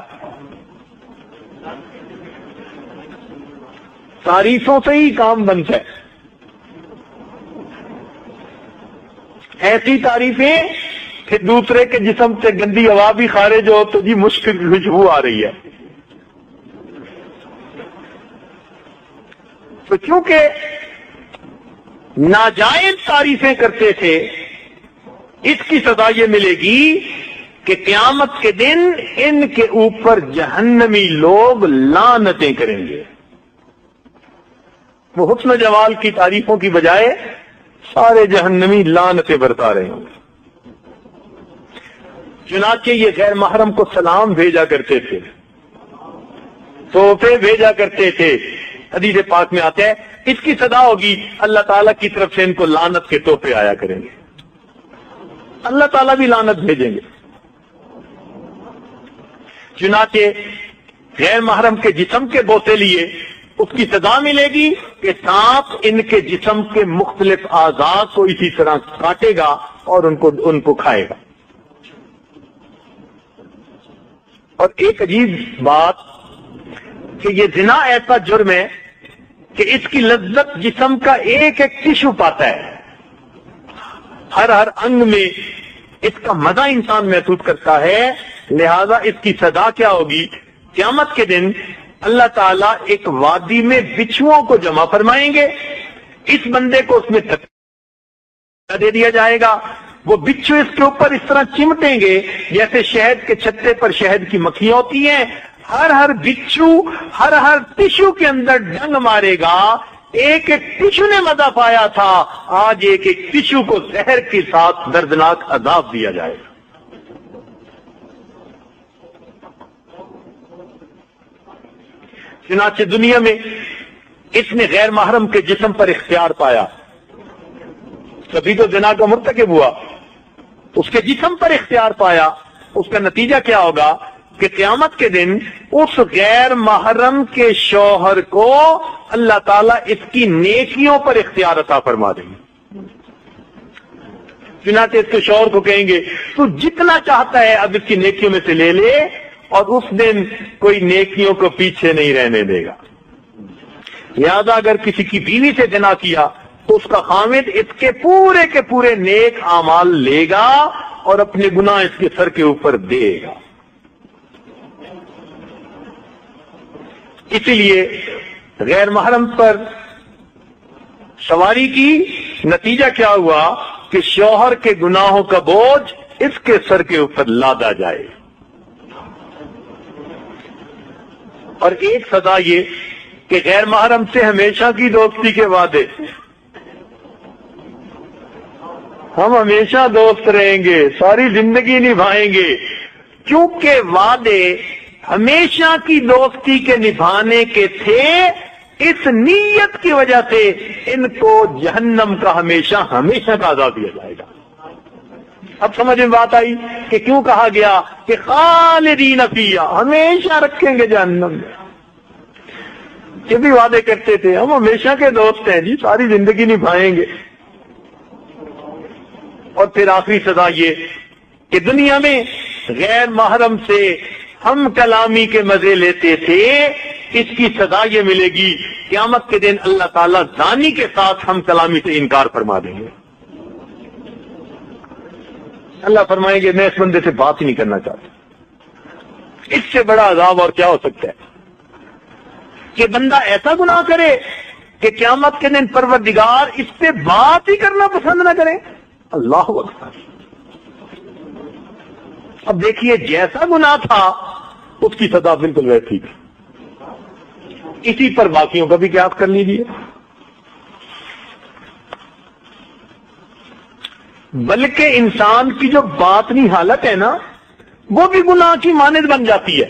تعریفوں سے ہی کام بنتا ہے۔ ایسی تعریفیں کہ دوسرے کے جسم سے گندی ہوا بھی خارج ہو تو جی مشکل خوشبو آ رہی ہے۔ تو چونکہ ناجائز تعریفیں کرتے تھے، اس کی سزا یہ ملے گی کہ قیامت کے دن ان کے اوپر جہنمی لوگ لعنتیں کریں گے۔ وہ حسن و جمال کی تعریفوں کی بجائے سارے جہنمی لعنتیں برتا رہے ہوں گے۔ چنانچہ یہ غیر محرم کو سلام بھیجا کرتے تھے، تحفے بھیجا کرتے تھے۔ حدیث پاک میں آتا ہے اس کی سزا ہوگی اللہ تعالیٰ کی طرف سے ان کو لعنت کے تحفے آیا کریں گے، اللہ تعالیٰ بھی لعنت بھیجیں گے۔ چنانچہ غیر محرم کے جسم کے بوسے لیے اس کی سزا ملے گی کہ سانپ ان کے جسم کے مختلف اعضاء کو اسی طرح کاٹے گا اور ان کو کھائے گا۔ اور ایک عجیب بات کہ یہ زنا ایسا جرم ہے کہ اس کی لذت جسم کا ایک ایک ٹشو پاتا ہے، ہر انگ میں اس کا مزہ انسان محسوس کرتا ہے۔ لہذا اس کی سزا کیا ہوگی؟ قیامت کے دن اللہ تعالیٰ ایک وادی میں بچھوؤں کو جمع فرمائیں گے، اس بندے کو اس میں تکلیف دے دیا جائے گا، وہ بچھو اس کے اوپر اس طرح چمٹیں گے جیسے شہد کے چھتے پر شہد کی مکھیاں ہوتی ہیں۔ ہر بچھو ہر ٹشو کے اندر ڈنگ مارے گا، ایک ایک ٹشو نے مزہ پایا تھا، آج ایک ایک ٹشو کو زہر کے ساتھ دردناک عذاب دیا جائے گا۔ چنانچہ دنیا میں اس نے غیر محرم کے جسم پر اختیار پایا، کبھی تو زنا کا مرتکب ہوا، اس کے جسم پر اختیار پایا، اس کا نتیجہ کیا ہوگا کہ قیامت کے دن اس غیر محرم کے شوہر کو اللہ تعالیٰ اس کی نیکیوں پر اختیار عطا فرما دیں گے۔ چنانچہ اس کے شوہر کو کہیں گے تو جتنا چاہتا ہے اب اس کی نیکیوں میں سے لے لے، اور اس دن کوئی نیکیوں کو پیچھے نہیں رہنے دے گا۔ لہذا اگر کسی کی بیوی سے زنا کیا تو اس کا خامد اس کے پورے نیک اعمال لے گا اور اپنے گناہ اس کے سر کے اوپر دے گا۔ اسی لیے غیر محرم پر سواری کی نتیجہ کیا ہوا کہ شوہر کے گناہوں کا بوجھ اس کے سر کے اوپر لادا جائے۔ اور ایک سزا یہ کہ غیر محرم سے ہمیشہ کی دوستی کے وعدے، ہم ہمیشہ دوست رہیں گے، ساری زندگی نبھائیں گے، کیونکہ وعدے ہمیشہ کی دوستی کے نبھانے کے تھے، اس نیت کی وجہ سے ان کو جہنم کا ہمیشہ ہمیشہ کا عذاب دیا جائے گا۔ اب سمجھ میں بات آئی کہ کیوں کہا گیا کہ خالدین فیہا، ہمیشہ رکھیں گے جہنم میں۔ یہ بھی وعدے کرتے تھے ہم ہمیشہ کے دوست ہیں جی، ساری زندگی نبھائیں گے۔ اور پھر آخری سزا یہ کہ دنیا میں غیر محرم سے ہم کلامی کے مزے لیتے تھے، اس کی سزا یہ ملے گی قیامت کے دن اللہ تعالیٰ زانی کے ساتھ ہم کلامی سے انکار فرما دیں گے۔ اللہ فرمائیں گے میں اس بندے سے بات ہی نہیں کرنا چاہتا۔ اس سے بڑا عذاب اور کیا ہو سکتا ہے کہ بندہ ایسا گناہ کرے کہ قیامت کے دن پروردگار اس سے بات ہی کرنا پسند نہ کرے۔ اللہ اکبر۔ اب دیکھیے جیسا گناہ تھا اس کی سزا بالکل ویسی تھی، اسی پر باقیوں کا بھی قیاس کر لیجیے۔ بلکہ انسان کی جو باطنی حالت ہے نا وہ بھی گناہ کی مانند بن جاتی ہے۔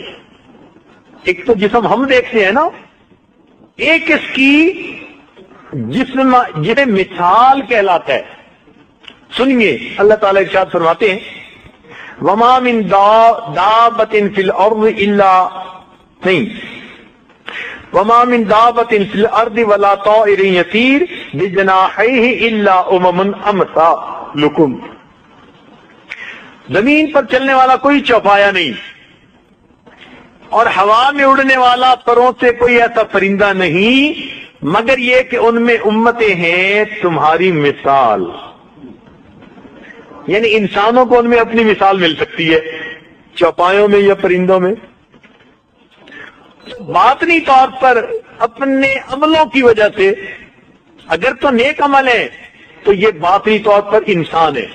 ایک تو جسم ہم دیکھتے ہیں نا، ایک اس کی جسم جنہیں مثال کہلاتا ہے۔ سنیے اللہ تعالیٰ ارشاد فرماتے ہیں وما من دابۃ فی الارض الا نہیں وما من دابۃ فی الارض ولا طائر یطیر بجناحیہ الا امم امثالکم، زمین پر چلنے والا کوئی چوپایا نہیں اور ہوا میں اڑنے والا پروں سے کوئی ایسا پرندہ نہیں مگر یہ کہ ان میں امتیں ہیں تمہاری مثال، یعنی انسانوں کو ان میں اپنی مثال مل سکتی ہے چوپایوں میں یا پرندوں میں۔ باطنی طور پر اپنے عملوں کی وجہ سے اگر تو نیک عمل ہے تو یہ باطنی طور پر انسان ہے،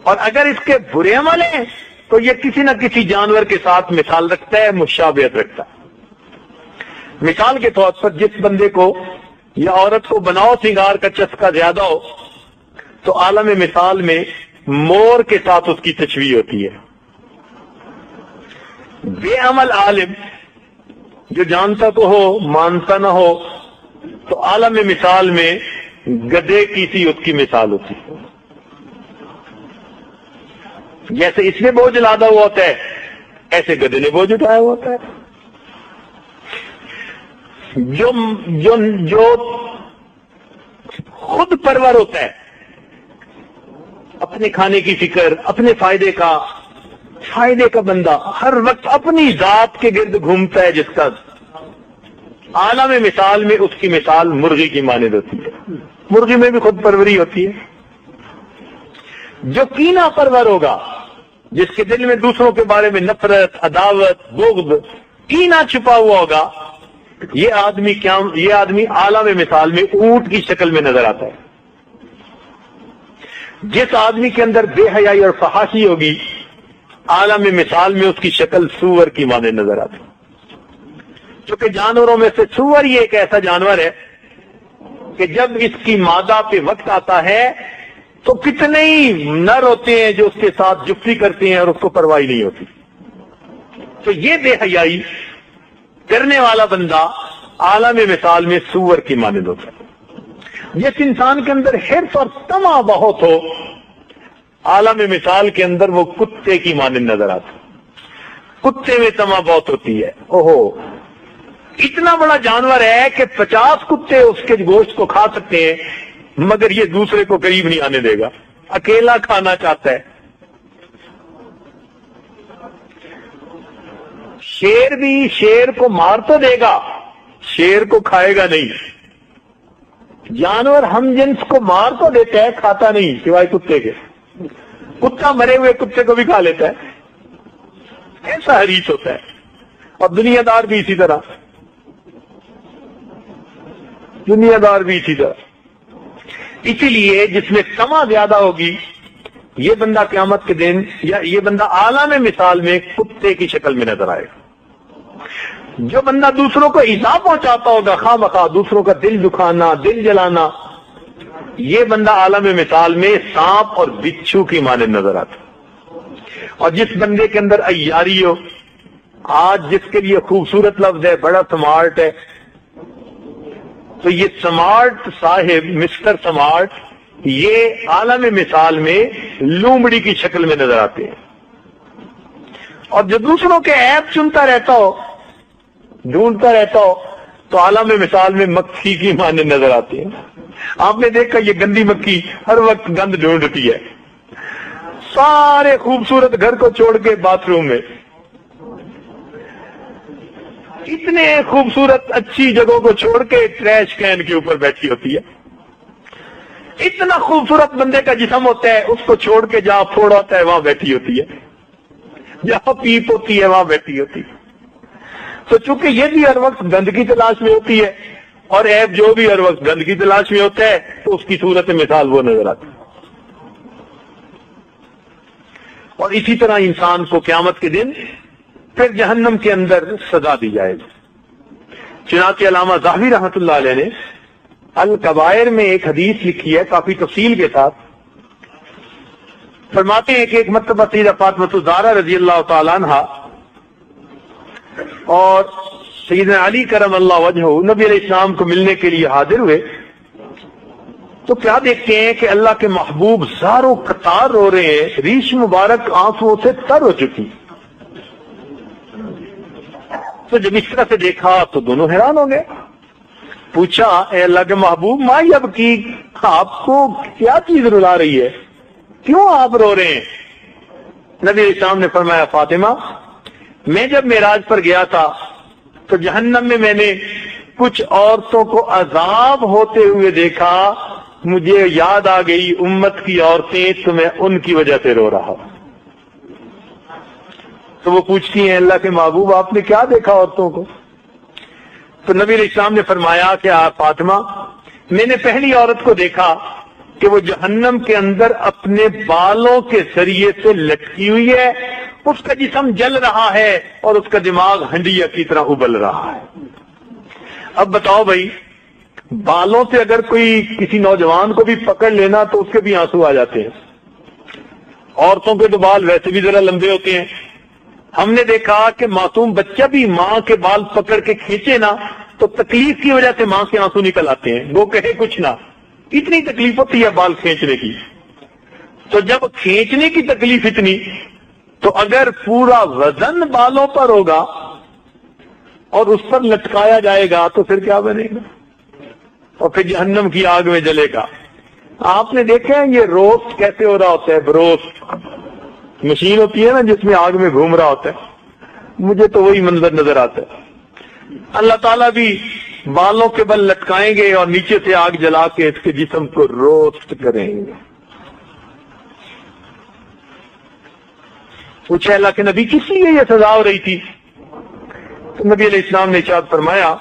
اور اگر اس کے برے عمل ہیں تو یہ کسی نہ کسی جانور کے ساتھ مثال رکھتا ہے، مشابہت رکھتا ہے۔ مثال کے طور پر جس بندے کو یا عورت کو بناؤ سنگار کا چسکا زیادہ ہو تو عالم مثال میں مور کے ساتھ اس کی تشبیہ ہوتی ہے۔ بے عمل عالم جو جانتا تو ہو مانتا نہ ہو تو عالم مثال میں گدھے کی سی اس کی مثال ہوتی ہے۔ جیسے اس نے بوجھ لادا ہوا ہوتا ہے ایسے گدھے نے بوجھ اٹھایا ہوا ہوتا ہے۔ جو خود پرور ہوتا ہے، اپنے کھانے کی فکر، اپنے فائدے کا بندہ ہر وقت اپنی ذات کے گرد گھومتا ہے، جس کا عالم مثال میں اس کی مثال مرغی کی مانند ہوتی ہے۔ مرغی میں بھی خود پروری ہوتی ہے۔ جو کینہ پرور ہوگا، جس کے دل میں دوسروں کے بارے میں نفرت، عداوت، بغض، کینہ چھپا ہوا ہوگا، یہ آدمی عالم مثال میں اونٹ کی شکل میں نظر آتا ہے۔ جس آدمی کے اندر بے حیائی اور فحاشی ہوگی، عالم مثال میں اس کی شکل سور کی مانند نظر آتی ہے۔ چونکہ جانوروں میں سے سور یہ ایک ایسا جانور ہے کہ جب اس کی مادہ پہ وقت آتا ہے تو کتنے ہی نر ہوتے ہیں جو اس کے ساتھ جفتی کرتے ہیں اور اس کو پرواہ نہیں ہوتی۔ تو یہ بے حیائی کرنے والا بندہ عالم مثال میں سور کی مانند ہوتا ہے۔ جس انسان کے اندر حرص اور طمع بہت ہو، عالم مثال کے اندر وہ کتے کی مانند نظر آتا ہے۔ کتے میں طمع بہت ہوتی ہے۔ اوہو، اتنا بڑا جانور ہے کہ 50 کتے اس کے گوشت کو کھا سکتے ہیں مگر یہ دوسرے کو قریب نہیں آنے دے گا، اکیلا کھانا چاہتا ہے۔ شیر بھی شیر کو مار تو دے گا، شیر کو کھائے گا نہیں۔ جانور ہم جنس کو مار تو دیتا ہے، کھاتا نہیں سوائے کتے کے۔ کتا مرے ہوئے کتے کو بھی کھا لیتا ہے، ایسا حریص ہوتا ہے۔ اور دنیا دار بھی اسی طرح، اسی لیے جس میں طمع زیادہ ہوگی یہ بندہ قیامت کے دن یا یہ بندہ عالم مثال میں کتے کی شکل میں نظر آئے گا۔ جو بندہ دوسروں کو ایذا پہنچاتا ہوگا، خواہ مخواہ دوسروں کا دل دکھانا، دل جلانا، یہ بندہ عالم مثال میں سانپ اور بچھو کی مانند نظر آتا۔ اور جس بندے کے اندر عیاری ہو، آج جس کے لیے خوبصورت لفظ ہے، بڑا سمارٹ ہے، تو یہ سمارٹ صاحب مسٹر سمارٹ یہ عالم مثال میں لومڑی کی شکل میں نظر آتے ہیں، اور جو دوسروں کے عیب چنتا رہتا ہو ڈھونڈتا رہتا ہو تو عالم مثال میں مکھی کی معنی نظر آتے ہیں۔ آپ نے دیکھا یہ گندی مکھی ہر وقت گند ڈھونڈتی ہے، سارے خوبصورت گھر کو چھوڑ کے باتھ روم میں، اتنے خوبصورت اچھی جگہوں کو چھوڑ کے ٹریش کین کے اوپر بیٹھی ہوتی ہے۔ اتنا خوبصورت بندے کا جسم ہوتا ہے، اس کو چھوڑ کے جہاں پھوڑ ہوتا ہے وہاں بیٹھی ہوتی ہے، جہاں پیپ ہوتی ہے وہاں بیٹھی ہوتی ہے۔ تو چونکہ یہ بھی ہر وقت گند کی تلاش میں ہوتی ہے، اور عیب جو بھی ہر وقت گند کی تلاش میں ہوتا ہے، تو اس کی صورت مثال وہ نظر آتی ہے۔ اور اسی طرح انسان کو قیامت کے دن پھر جہنم کے اندر سزا دی جائے گی۔ چنانچہ علامہ ذہبی رحمۃ اللہ علیہ نے الکبائر میں ایک حدیث لکھی ہے کافی تفصیل کے ساتھ، فرماتے ہیں کہ ایک مرتبہ سیدہ فاطمہ الزہرا رضی اللہ تعالیٰ عنہا اور سیدنا علی کرم اللہ وجہہ نبی علیہ السلام کو ملنے کے لیے حاضر ہوئے، تو کیا دیکھتے ہیں کہ اللہ کے محبوب زاروں قطار رو رہے ہیں، ریش مبارک آنسوؤں سے تر ہو چکی۔ تو جب اس طرح سے دیکھا تو دونوں حیران ہو گئے، پوچھا اے اللہ کے محبوب ما یبکی، آپ کو کیا چیز رلا رہی ہے، کیوں آپ رو رہے ہیں؟ نبی علیہ السلام نے فرمایا فاطمہ، میں جب معراج پر گیا تھا تو جہنم میں نے کچھ عورتوں کو عذاب ہوتے ہوئے دیکھا، مجھے یاد آ گئی امت کی عورتیں، تو میں ان کی وجہ سے رو رہا ہوں۔ تو وہ پوچھتی ہیں اللہ کے محبوب آپ نے کیا دیکھا عورتوں کو؟ تو نبی علیہ السلام نے فرمایا کہ فاطمہ، میں نے پہلی عورت کو دیکھا کہ وہ جہنم کے اندر اپنے بالوں کے ذریعے سے لٹکی ہوئی ہے، اس کا جسم جل رہا ہے اور اس کا دماغ ہنڈیا کی طرح ابل رہا ہے۔ اب بتاؤ بھائی، بالوں سے اگر کوئی کسی نوجوان کو بھی پکڑ لینا تو اس کے بھی آنسو آ جاتے ہیں، عورتوں کے تو بال ویسے بھی ذرا لمبے ہوتے ہیں۔ ہم نے دیکھا کہ معصوم بچہ بھی ماں کے بال پکڑ کے کھینچے نا تو تکلیف کی وجہ سے ماں کے آنسو نکل آتے ہیں، وہ کہے کچھ نہ، اتنی تکلیف ہوتی ہے بال کھینچنے کی۔ تو جب کھینچنے کی تکلیف اتنی، تو اگر پورا وزن بالوں پر ہوگا اور اس پر لٹکایا جائے گا تو پھر کیا بنے گا؟ اور پھر جہنم کی آگ میں جلے گا۔ آپ نے دیکھا ہے یہ روسٹ کیسے ہو رہا ہوتا ہے؟ بروسٹ مشین ہوتی ہے نا جس میں آگ میں گھوم رہا ہوتا ہے، مجھے تو وہی منظر نظر آتا ہے۔ اللہ تعالیٰ بھی بالوں کے بل لٹکائیں گے اور نیچے سے آگ جلا کے اس کے جسم کو روسٹ کریں گے۔ پوچھا اللہ کے نبی کس لیے یہ سزا ہو رہی تھی؟ تو نبی علیہ السلام نے ارشاد فرمایا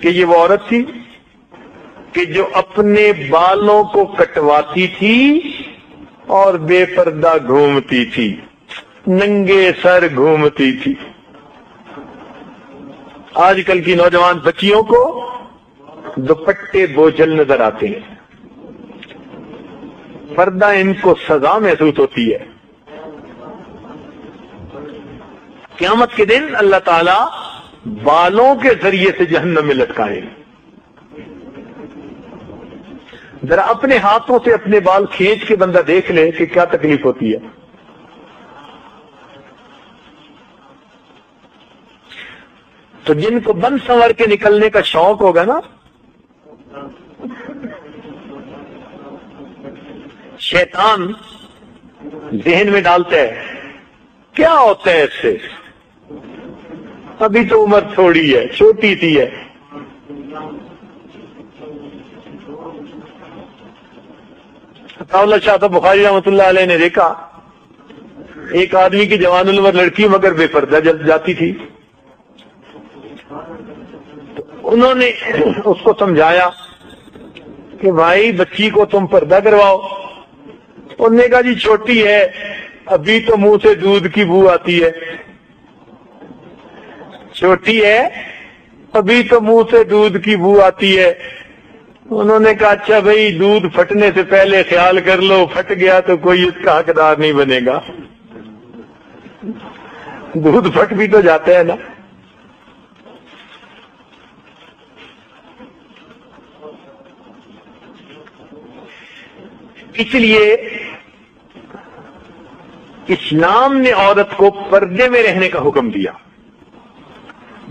کہ یہ وہ عورت تھی کہ جو اپنے بالوں کو کٹواتی تھی اور بے پردہ گھومتی تھی، ننگے سر گھومتی تھی۔ آج کل کی نوجوان بچیوں کو دوپٹے بوجھل نظر آتے ہیں، پردہ ان کو سزا محسوس ہوتی ہے۔ قیامت کے دن اللہ تعالی بالوں کے ذریعے سے جہنم میں لٹکائے گا۔ ذرا اپنے ہاتھوں سے اپنے بال کھینچ کے بندہ دیکھ لے کہ کیا تکلیف ہوتی ہے۔ تو جن کو بن سنور کے نکلنے کا شوق ہوگا نا، شیطان ذہن میں ڈالتا ہے کیا ہوتا ہے اس سے، ابھی تو عمر تھوڑی ہے، چھوٹی سی ہے۔ شاہ صاحب بخاری رحمۃ اللہ علیہ نے دیکھا ایک آدمی کی جوان العمر لڑکی مگر بے پردہ جل جاتی تھی، تو انہوں نے اس کو سمجھایا کہ بھائی بچی کو تم پردہ کرواؤ۔ انہوں نے کہا جی چھوٹی ہے، ابھی تو منہ سے دودھ کی بو آتی ہے، چھوٹی ہے ابھی تو منہ سے دودھ کی بو آتی ہے۔ انہوں نے کہا اچھا بھائی دودھ پھٹنے سے پہلے خیال کر لو، پھٹ گیا تو کوئی اس کا حقدار نہیں بنے گا۔ دودھ پھٹ بھی تو جاتا ہے نا۔ اس لیے اسلام نے عورت کو پردے میں رہنے کا حکم دیا.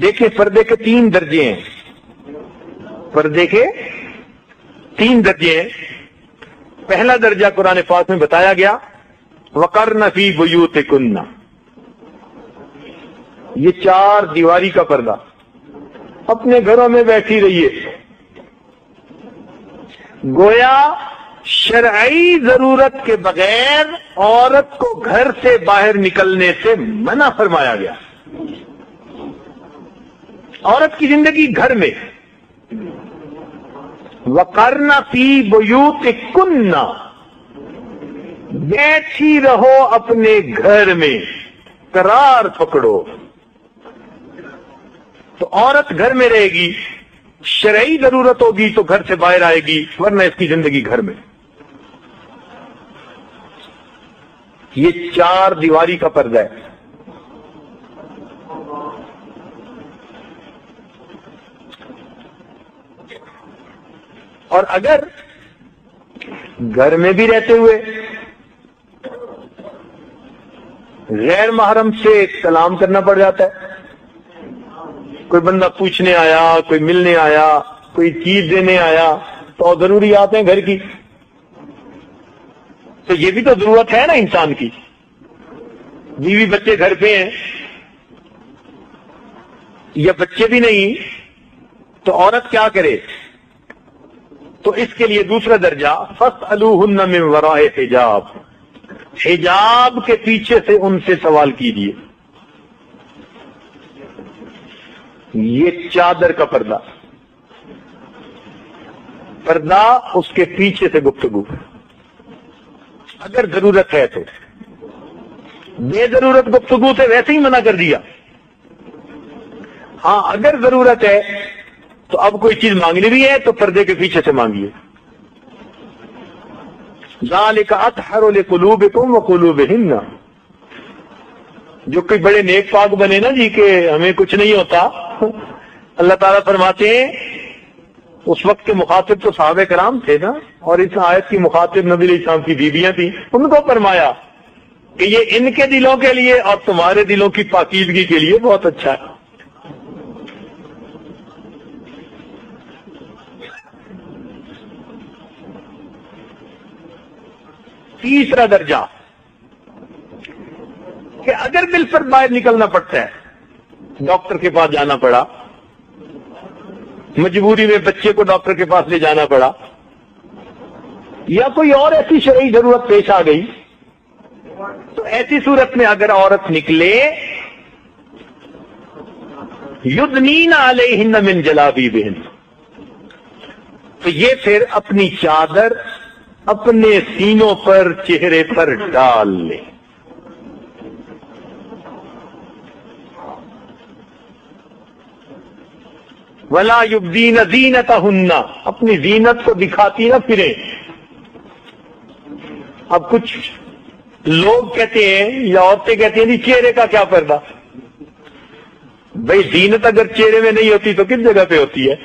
دیکھیں پردے کے 3 درجے ہیں. پردے کے 3 درجے ہیں. پہلا درجہ قرآن پاک میں بتایا گیا وَقَرْنَ فِي بُيُوتِكُنَّ، یہ 4 دیواری کا پردہ. اپنے گھروں میں بیٹھی رہیے. گویا شرعی ضرورت کے بغیر عورت کو گھر سے باہر نکلنے سے منع فرمایا گیا. عورت کی زندگی گھر میں. وَقَرْنَ فِي بُيُوتِكُنَّ، بیٹھی رہو اپنے گھر میں، قرار پکڑو. تو عورت گھر میں رہے گی، شرعی ضرورت ہوگی تو گھر سے باہر آئے گی، ورنہ اس کی زندگی گھر میں. یہ 4 دیواری کا پردہ ہے. اور اگر گھر میں بھی رہتے ہوئے غیر محرم سے سلام کرنا پڑ جاتا ہے، کوئی بندہ پوچھنے آیا، کوئی ملنے آیا، کوئی چیز دینے آیا، تو ضروریات ہیں گھر کی، تو یہ بھی تو ضرورت ہے نا انسان کی. بیوی بچے گھر پہ ہیں یا بچے بھی نہیں تو عورت کیا کرے؟ تو اس کے لیے دوسرا درجہ فَاسْأَلُوهُنَّ مِنْ وَرَاءِ حِجَابٍ، حجاب کے پیچھے سے ان سے سوال کیجیے. یہ چادر کا پردہ، پردہ اس کے پیچھے سے گفتگو اگر ضرورت ہے تو. بے ضرورت گفتگو سے ویسے ہی منع کر دیا. ہاں اگر ضرورت ہے تو اب کوئی چیز مانگنی بھی ہے تو پردے کے پیچھے سے مانگیے. ذَلِكَ أَطْهَرُ لِقُلُوبِكُمْ وَقُلُوبِهِنَّ. جو کوئی بڑے نیک پاک بنے نا جی کہ ہمیں کچھ نہیں ہوتا، اللہ تعالیٰ فرماتے ہیں اس وقت کے مخاطب تو صحابہ کرام تھے نا، اور اس آیت کی مخاطب نبی علیہ السلام کی بیویاں تھیں. ان کو فرمایا کہ یہ ان کے دلوں کے لیے اور تمہارے دلوں کی پاکیزگی کے لیے بہت اچھا ہے. تیسرا درجہ کہ اگر بالفرض باہر نکلنا پڑتا ہے، ڈاکٹر کے پاس جانا پڑا، مجبوری میں بچے کو ڈاکٹر کے پاس لے جانا پڑا، یا کوئی اور ایسی شرعی ضرورت پیش آ گئی، تو ایسی صورت میں اگر عورت نکلے یدنین علیہن من جلابیبہن، تو یہ پھر اپنی چادر اپنے سینوں پر چہرے پر ڈال لے. ولا یبدین زینتہن، اپنی زینت کو دکھاتی نہ پھریں. اب کچھ لوگ کہتے ہیں یا عورتیں کہتی ہیں جی چہرے کا کیا پردہ؟ بھئی زینت اگر چہرے میں نہیں ہوتی تو کس جگہ پہ ہوتی ہے؟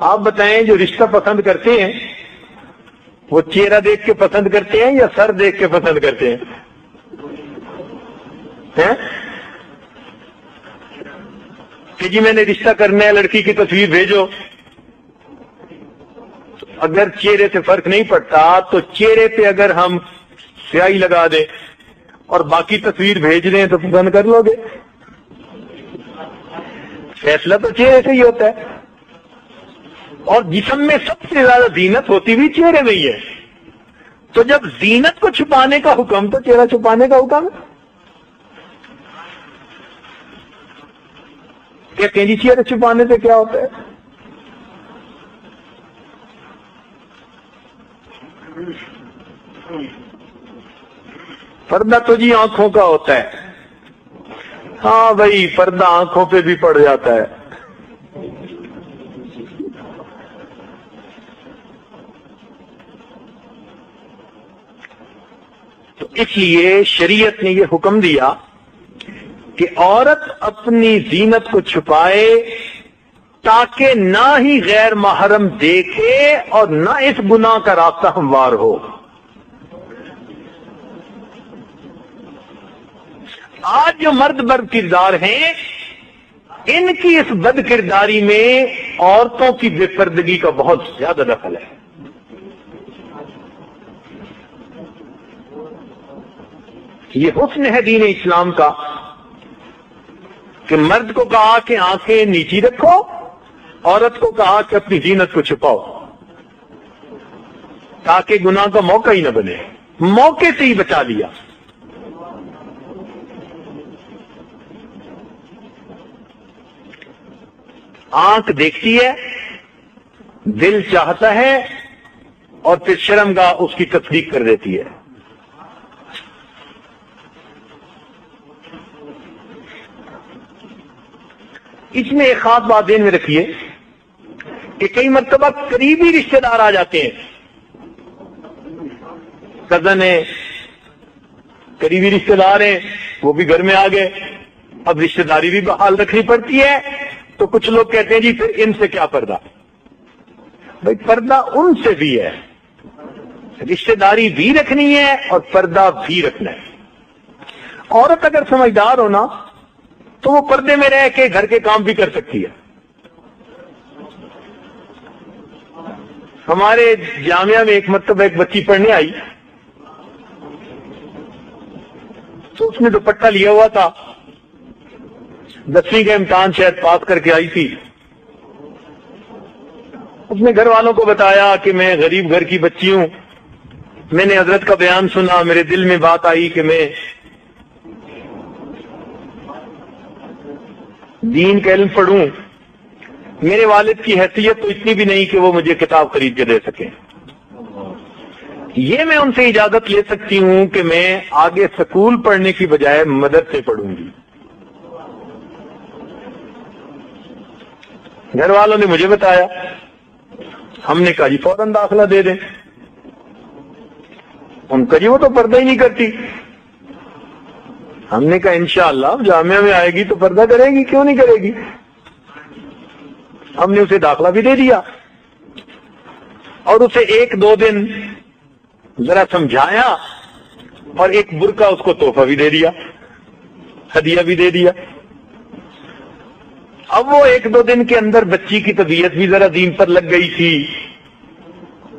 آپ بتائیں جو رشتہ پسند کرتے ہیں وہ چہرہ دیکھ کے پسند کرتے ہیں یا سر دیکھ کے پسند کرتے ہیں؟ کہ جی میں نے رشتہ کرنا ہے، لڑکی کی تصویر بھیجو. اگر چہرے سے فرق نہیں پڑتا تو چہرے پہ اگر ہم سیاہی لگا دیں اور باقی تصویر بھیج دیں تو پسند کر لو گے. فیصلہ تو چہرے سے ہی ہوتا ہے، اور جسم میں سب سے زیادہ زینت ہوتی بھی چہرے میں ہی ہے. تو جب زینت کو چھپانے کا حکم تو چہرہ چھپانے کا حکم ہے. کہتے ہیں جی چہرے چھپانے سے کیا ہوتا ہے؟ پردہ تو جی آنکھوں کا ہوتا ہے. ہاں بھائی پردہ آنکھوں پہ بھی پڑ جاتا ہے. تو اس لیے شریعت نے یہ حکم دیا کہ عورت اپنی زینت کو چھپائے تاکہ نہ ہی غیر محرم دیکھے اور نہ اس گناہ کا راستہ ہموار ہو۔ آج جو مرد بد کردار ہیں، ان کی اس بد کرداری میں عورتوں کی بے پردگی کا بہت زیادہ دخل ہے۔ یہ حسن ہے دین اسلام کا کہ مرد کو کہا کہ آنکھیں نیچی رکھو، عورت کو کہا کہ اپنی زینت کو چھپاؤ، تاکہ گناہ کا موقع ہی نہ بنے۔ موقع سے ہی بچا لیا۔ آنکھ دیکھتی ہے، دل چاہتا ہے، اور پھر شرمگاہ اس کی تصدیق کر دیتی ہے۔ اس میں ایک خاص بات ذہن میں رکھیے کہ کئی مرتبہ قریبی رشتہ دار آ جاتے ہیں، کزن ہیں، قریبی رشتہ دار ہیں، وہ بھی گھر میں آ گئے، اب رشتہ داری بھی بحال رکھنی پڑتی ہے۔ تو کچھ لوگ کہتے ہیں جی پھر ان سے کیا پردہ؟ بھائی پردہ ان سے بھی ہے، رشتہ داری بھی رکھنی ہے اور پردہ بھی رکھنا ہے۔ عورت اگر سمجھدار ہونا تو وہ پردے میں رہ کے گھر کے کام بھی کر سکتی ہے۔ ہمارے جامعہ میں ایک مرتبہ ایک بچی پڑھنے آئی، تو اس نے دوپٹہ لیا ہوا تھا، 10ویں کا امتحان شاید پاس کر کے آئی تھی۔ اس نے گھر والوں کو بتایا کہ میں غریب گھر کی بچی ہوں، میں نے حضرت کا بیان سنا، میرے دل میں بات آئی کہ میں دین کا علم پڑھوں۔ میرے والد کی حیثیت تو اتنی بھی نہیں کہ وہ مجھے کتاب خرید کے دے سکیں، یہ میں ان سے اجازت لے سکتی ہوں کہ میں آگے سکول پڑھنے کی بجائے مدرسے پڑھوں گی۔ گھر والوں نے مجھے بتایا، ہم نے کہا جی فوراً داخلہ دے دیں۔ ان کا جی وہ تو پردہ ہی نہیں کرتی۔ ہم نے کہا انشاءاللہ جامعہ میں آئے گی تو پردہ کرے گی، کیوں نہیں کرے گی؟ ہم نے اسے داخلہ بھی دے دیا اور اسے 1-2 دن ذرا سمجھایا اور ایک برقع اس کو تحفہ بھی دے دیا، ہدیہ بھی دے دیا۔ اب وہ 1-2 دن کے اندر بچی کی طبیعت بھی ذرا دین پر لگ گئی تھی،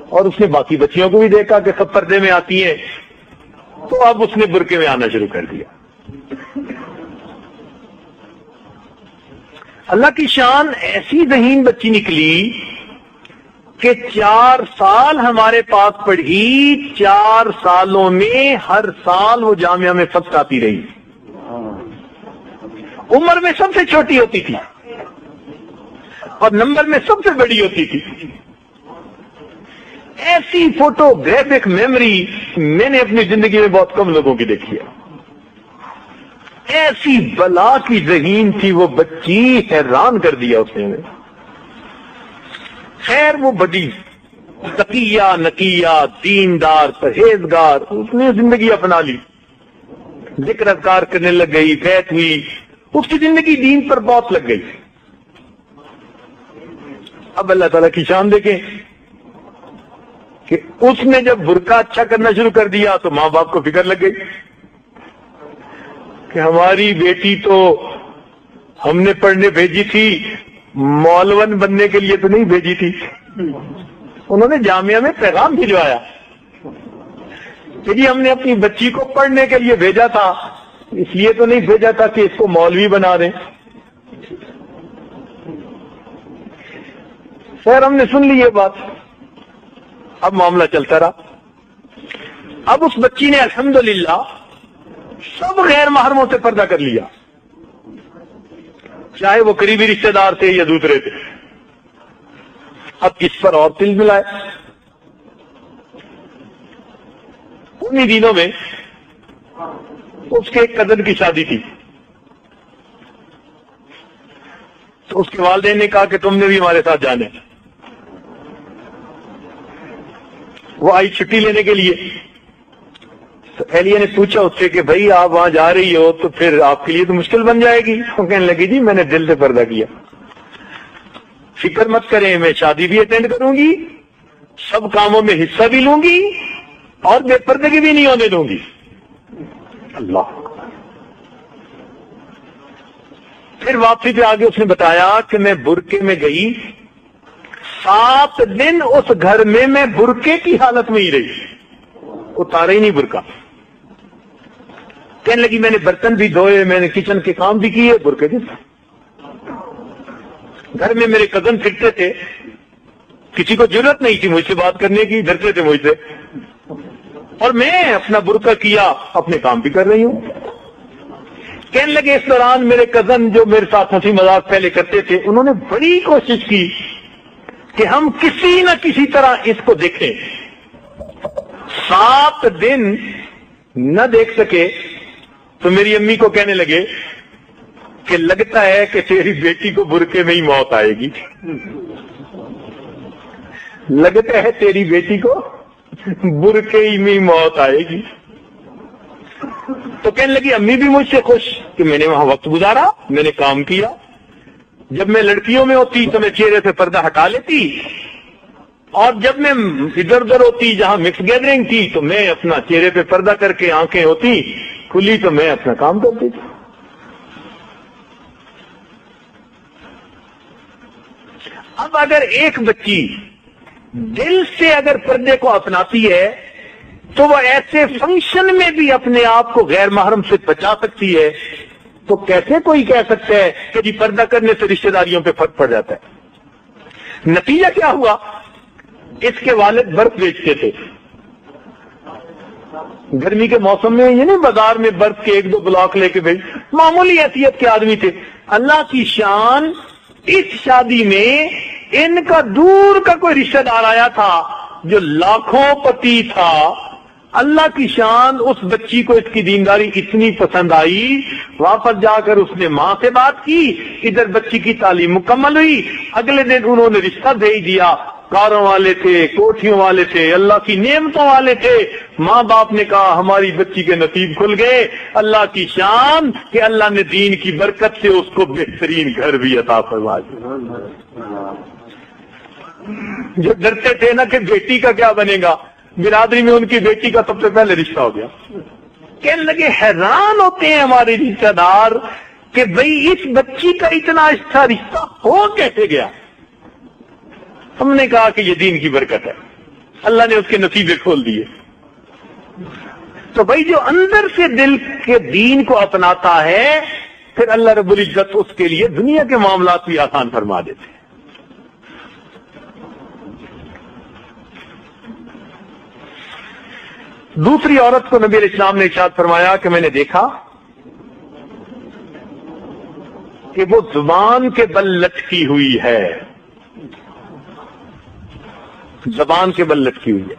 اور اس نے باقی بچیوں کو بھی دیکھا کہ سب پردے میں آتی ہیں، تو اب اس نے برقعے میں آنا شروع کر دیا۔ اللہ کی شان ایسی ذہین بچی نکلی کہ 4 سال ہمارے پاس پڑھی، 4 سالوں میں ہر سال وہ جامعہ میں فرسٹ آتی رہی، عمر میں سب سے چھوٹی ہوتی تھی اور نمبر میں سب سے بڑی ہوتی تھی۔ ایسی فوٹو گرافک میموری میں نے اپنی زندگی میں بہت کم لوگوں کی دیکھی ہے۔ ایسی بلا کی ذہین تھی وہ بچی، حیران کر دیا اس نے۔ خیر وہ بڑی تقیہ نقیہ دیندار پرہیزگار، اس نے زندگی اپنا لی، ذکر اذکار کرنے لگ گئی، بیت ہوئی، اس کی زندگی دین پر بہت لگ گئی۔ اب اللہ تعالیٰ کی شان دیکھیں کہ اس نے جب برقع اچھا کرنا شروع کر دیا تو ماں باپ کو فکر لگ گئی کہ ہماری بیٹی تو ہم نے پڑھنے بھیجی تھی، مولون بننے کے لیے تو نہیں بھیجی تھی۔ انہوں نے جامعہ میں پیغام بھجوایا کہ جی ہم نے اپنی بچی کو پڑھنے کے لیے بھیجا تھا، اس لیے تو نہیں بھیجا تھا کہ اس کو مولوی بنا دیں۔ خیر ہم نے سن لی یہ بات، اب معاملہ چلتا رہا۔ اب اس بچی نے الحمدللہ سب غیر محرموں سے پردہ کر لیا، چاہے وہ قریبی رشتہ دار تھے یا دوسرے تھے۔ اب اس پر اور تل ملائے۔ انہی دنوں میں اس کے ایک کزن کی شادی تھی، تو اس کے والدین نے کہا کہ تم نے بھی ہمارے ساتھ جانا ہے۔ وہ آئی چھٹی لینے کے لیے، تو اہلیہ نے پوچھا اس سے کہ بھائی آپ وہاں جا رہی ہو تو پھر آپ کے لیے تو مشکل بن جائے گی۔ وہ کہنے لگی جی میں نے دل سے پردہ کیا۔ فکر مت کریں، میں شادی بھی اٹینڈ کروں گی، سب کاموں میں حصہ بھی لوں گی اور بے پردگی بھی نہیں ہونے دوں گی. اللہ. پھر واپسی پہ آگے اس نے بتایا کہ میں برقعے میں گئی، 7 دن اس گھر میں برقعے کی حالت میں ہی رہی، اتارا ہی نہیں برقع. کہنے لگی میں نے برتن بھی دھوئے، میں نے کچن کے کام بھی کیے، برقعے کے ساتھ. گھر میں میرے کزن پھرتے تھے، کسی کو ضرورت نہیں تھی مجھ سے بات کرنے کی، ڈرتے تھے مجھ سے، اور میں اپنا برقع کیا، اپنے کام بھی کر رہی ہوں. کہنے لگے اس دوران میرے کزن جو میرے ساتھ ہنسی مذاق پہلے کرتے تھے، انہوں نے بڑی کوشش کی کہ ہم کسی نہ کسی طرح اس کو دیکھیں. 7 دن نہ دیکھ سکے تو میری امی کو کہنے لگے کہ لگتا ہے کہ تیری بیٹی کو برقعے میں ہی موت آئے گی، لگتا ہے تیری بیٹی کو برقعے میں ہی موت آئے گی. تو کہنے لگی امی بھی مجھ سے خوش کہ میں نے وہاں وقت گزارا، میں نے کام کیا. جب میں لڑکیوں میں ہوتی تو میں چہرے سے پردہ ہٹا لیتی، اور جب میں ادھر ادھر ہوتی جہاں مکس گیدرنگ تھی تو میں اپنا چہرے پہ پردہ کر کے آنکھیں ہوتی کھلی تو میں اپنا کام کرتی تھی. اب اگر ایک بچی دل سے اگر پردے کو اپناتی ہے تو وہ ایسے فنکشن میں بھی اپنے آپ کو غیر محرم سے بچا سکتی ہے، تو کیسے کوئی کہہ سکتا ہے کہ جی پردہ کرنے سے رشتہ داریوں پہ فرق پڑ جاتا ہے؟ نتیجہ کیا ہوا؟ اس کے والد برف بیچتے تھے. گرمی کے موسم میں یہ نہیں بازار میں برف کے 1-2 بلاک لے کے بھیج، معمولی حیثیت کے آدمی تھے. اللہ کی شان، اس شادی میں ان کا دور کا کوئی رشتہ دار آیا تھا جو لاکھوں پتی تھا. اللہ کی شان، اس بچی کو اس کی دینداری اتنی پسند آئی، واپس جا کر اس نے ماں سے بات کی، ادھر بچی کی تعلیم مکمل ہوئی. اگلے دن انہوں نے رشتہ بھیج دیا. کاروں والے تھے، کوٹھیوں والے تھے، اللہ کی نعمتوں والے تھے. ماں باپ نے کہا ہماری بچی کے نصیب کھل گئے. اللہ کی شان کہ اللہ نے دین کی برکت سے اس کو بہترین گھر بھی عطا فرما دیا. جو ڈرتے تھے نا کہ بیٹی کا کیا بنے گا، برادری میں ان کی بیٹی کا سب سے پہلے رشتہ ہو گیا. کہنے لگے حیران ہوتے ہیں ہمارے رشتہ دار کہ بھئی اس بچی کا اتنا اچھا رشتہ ہو کیسے گیا. ہم نے کہا کہ یہ دین کی برکت ہے، اللہ نے اس کے نصیبے کھول دیے. تو بھائی جو اندر سے دل کے دین کو اپناتا ہے پھر اللہ رب العزت اس کے لیے دنیا کے معاملات بھی آسان فرما دیتے ہیں. دوسری عورت کو نبی علیہ السلام نے ارشاد فرمایا کہ میں نے دیکھا کہ وہ زبان کے بل لٹکی ہوئی ہے، زبان کے بل لٹکی ہوئی ہے.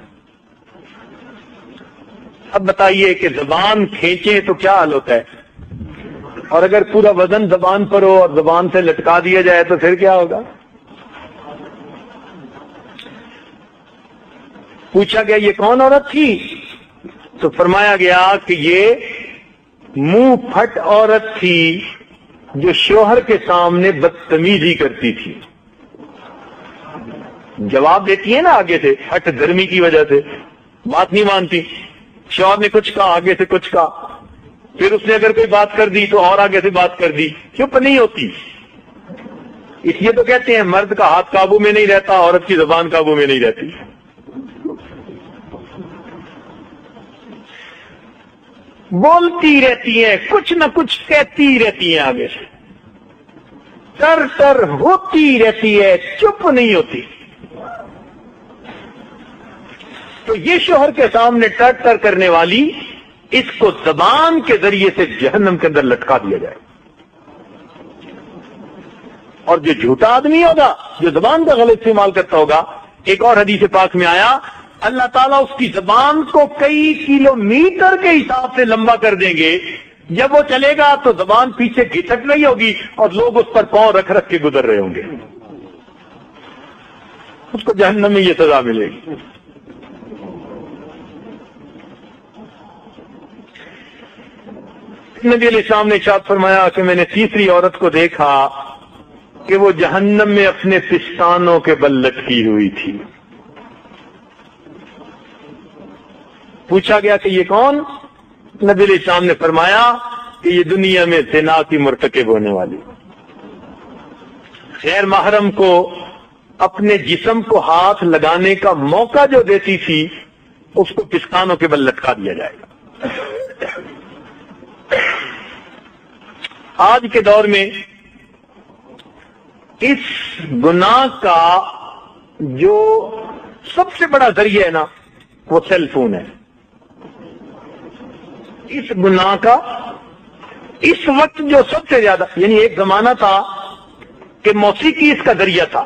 اب بتائیے کہ زبان کھینچے تو کیا حال ہوتا ہے، اور اگر پورا وزن زبان پر ہو اور زبان سے لٹکا دیا جائے تو پھر کیا ہوگا؟ پوچھا گیا یہ کون عورت تھی؟ تو فرمایا گیا کہ یہ منہ پھٹ عورت تھی جو شوہر کے سامنے بدتمیزی کرتی تھی. جواب دیتی ہے نا آگے سے، ہٹ گرمی کی وجہ سے بات نہیں مانتی. شوہر نے کچھ کہا، آگے سے کچھ کہا، پھر اس نے اگر کوئی بات کر دی تو اور آگے سے بات کر دی، چپ نہیں ہوتی. اس لیے تو کہتے ہیں مرد کا ہاتھ قابو میں نہیں رہتا، عورت کی زبان قابو میں نہیں رہتی. بولتی رہتی ہیں، کچھ نہ کچھ کہتی رہتی ہیں، آگے سے تر تر ہوتی رہتی ہے، چپ نہیں ہوتی. تو یہ شوہر کے سامنے ٹر ٹر کرنے والی، اس کو زبان کے ذریعے سے جہنم کے اندر لٹکا دیا جائے. اور جو جھوٹا آدمی ہوگا، جو زبان کا غلط استعمال کرتا ہوگا، ایک اور حدیث پاک میں آیا اللہ تعالیٰ اس کی زبان کو کئی کلومیٹر کے حساب سے لمبا کر دیں گے. جب وہ چلے گا تو زبان پیچھے گھسٹ رہی ہوگی اور لوگ اس پر پاؤں رکھ رکھ کے گزر رہے ہوں گے. اس کو جہنم میں یہ سزا ملے گی. نبی علیہ السلام نے ارشاد فرمایا کہ میں نے تیسری عورت کو دیکھا کہ وہ جہنم میں اپنے پستانوں کے بل لٹکی ہوئی تھی. پوچھا گیا کہ یہ کون؟ نبی علیہ السلام نے فرمایا کہ یہ دنیا میں زنا کی مرتکب ہونے والی، غیر محرم کو اپنے جسم کو ہاتھ لگانے کا موقع جو دیتی تھی اس کو پستانوں کے بل لٹکا دیا جائے گا. آج کے دور میں اس گناہ کا جو سب سے بڑا ذریعہ ہے نا وہ سیل فون ہے. اس گناہ کا اس وقت جو سب سے زیادہ، یعنی ایک زمانہ تھا کہ موسیقی اس کا ذریعہ تھا،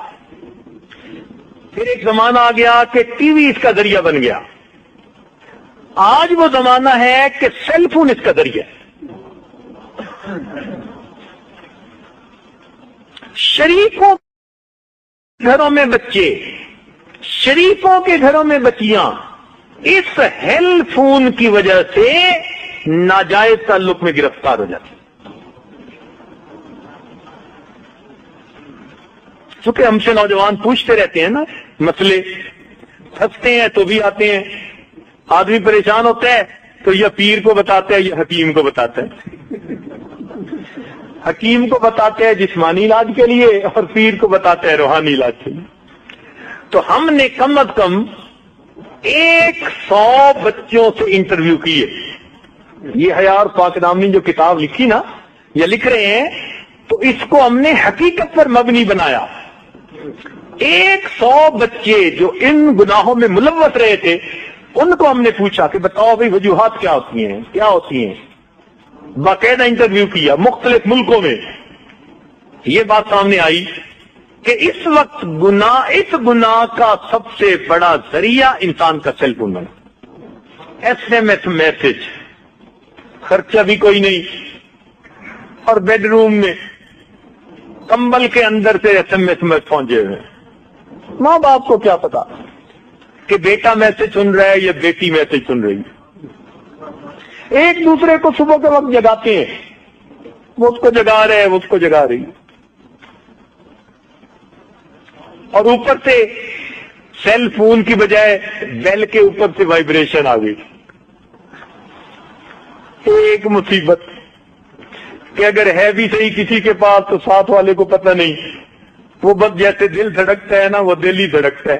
پھر ایک زمانہ آ گیا کہ ٹی وی اس کا ذریعہ بن گیا، آج وہ زمانہ ہے کہ سیل فون اس کا ذریعہ ہے. شریفوں گھروں میں بچے، شریفوں کے گھروں میں بچیاں اس ہیل فون کی وجہ سے ناجائز تعلق میں گرفتار ہو جاتے. چونکہ ہم سے نوجوان پوچھتے رہتے ہیں نا مسئلے، پھنستے ہیں تو بھی آتے ہیں. آدمی پریشان ہوتا ہے تو یا پیر کو بتاتا ہے یا حکیم کو بتاتا ہے. حکیم کو بتاتے ہیں جسمانی علاج کے لیے اور پیر کو بتاتے ہیں روحانی علاج کے لیے. تو ہم نے کم از کم 100 بچوں سے انٹرویو کیے. یہ حیا اور پاک نامی جو کتاب لکھی نا یا لکھ رہے ہیں تو اس کو ہم نے حقیقت پر مبنی بنایا. 100 بچے جو ان گناہوں میں ملوث رہے تھے ان کو ہم نے پوچھا کہ بتاؤ بھائی وجوہات کیا ہوتی ہیں، کیا ہوتی ہیں. باقاعدہ انٹرویو کیا مختلف ملکوں میں. یہ بات سامنے آئی کہ اس وقت اس گناہ کا سب سے بڑا ذریعہ انسان کا سیل فون بنا. SMS میسج، خرچہ بھی کوئی نہیں، اور بیڈ روم میں کمبل کے اندر سے SMS میں پہنچے ہوئے. ماں باپ کو کیا پتا کہ بیٹا میسج سن رہا ہے یا بیٹی میسج سن رہی ہے. ایک دوسرے کو صبح کے وقت جگاتے ہیں، وہ اس کو جگا رہے ہیں، وہ اس کو جگا رہی ہے، اور اوپر سے سیل فون کی بجائے بیل کے اوپر سے وائبریشن آ گئی. ایک مصیبت کہ اگر ہے بھی صحیح کسی کے پاس تو ساتھ والے کو پتہ نہیں. وہ بس جیسے دل دھڑکتا ہے نا وہ دل ہی دھڑکتا ہے.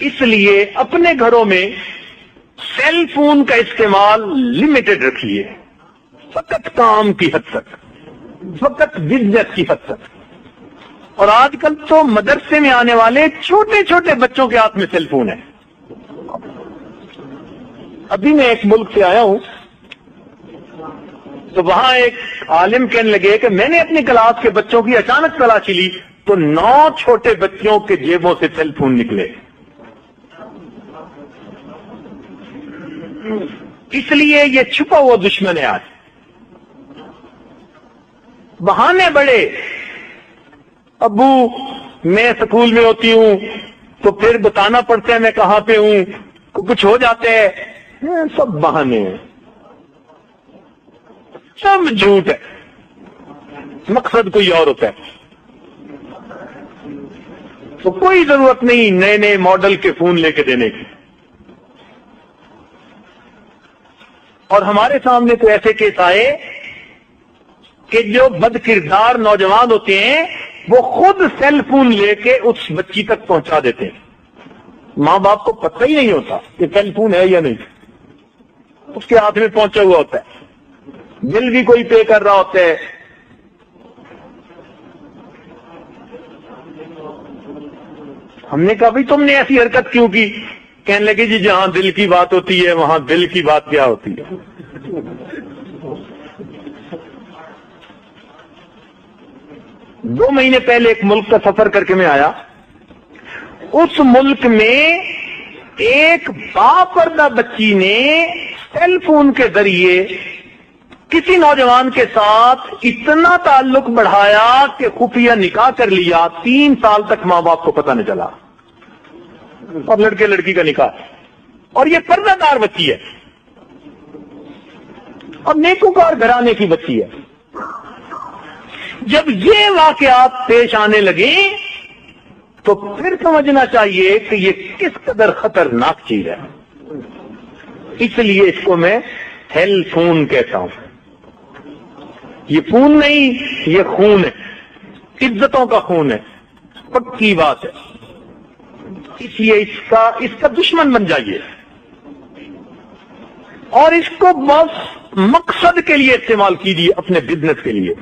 اس لیے اپنے گھروں میں سیل فون کا استعمال لمیٹڈ رکھیے، فقط کام کی حد تک، فقط بزنس کی حد تک. اور آج کل تو مدرسے میں آنے والے چھوٹے چھوٹے بچوں کے ہاتھ میں سیل فون ہے. ابھی میں ایک ملک سے آیا ہوں تو وہاں ایک عالم کہنے لگے کہ میں نے اپنی کلاس کے بچوں کی اچانک تلاشی لی تو 9 چھوٹے بچوں کے جیبوں سے سیل فون نکلے. اس لیے یہ چھپا ہوا دشمن ہے. آج بہانے بڑے، ابو میں سکول میں ہوتی ہوں تو پھر بتانا پڑتا ہے میں کہاں پہ ہوں، کچھ ہو جاتے ہیں، سب بہانے ہیں، سب جھوٹ ہے، مقصد کوئی اور ہوتا ہے. تو کوئی ضرورت نہیں نئے نئے ماڈل کے فون لے کے دینے کی. اور ہمارے سامنے تو ایسے کیس آئے کہ جو بد کردار نوجوان ہوتے ہیں وہ خود سیل فون لے کے اس بچی تک پہنچا دیتے ہیں. ماں باپ کو پتہ ہی نہیں ہوتا کہ سیل فون ہے یا نہیں، اس کے ہاتھ میں پہنچا ہوا ہوتا ہے، بل بھی کوئی پے کر رہا ہوتا ہے. ہم نے کہا بھائی تم نے ایسی حرکت کیوں کی؟ کہنے لگے جی جہاں دل کی بات ہوتی ہے وہاں دل کی بات کیا ہوتی ہے. دو مہینے پہلے ایک ملک کا سفر کر کے میں آیا. اس ملک میں ایک باپردہ بچی نے سیل فون کے ذریعے کسی نوجوان کے ساتھ اتنا تعلق بڑھایا کہ خفیہ نکاح کر لیا. 3 سال تک ماں باپ کو پتہ نہیں چلا، اور لڑکے لڑکی کا نکاح، اور یہ پردہ دار بچی ہے. اور نیکوکار گھرانے کی بچی ہے. جب یہ واقعات پیش آنے لگے تو پھر سمجھنا چاہیے کہ یہ کس قدر خطرناک چیز ہے. اس لیے اس کو میں ہیل فون کہتا ہوں. یہ خون نہیں، یہ خون ہے، عزتوں کا خون ہے، پکی بات ہے. اس لیے اس کا دشمن بن جائیے اور اس کو بس مقصد کے لیے استعمال کیجیے، اپنے بزنس کے لیے.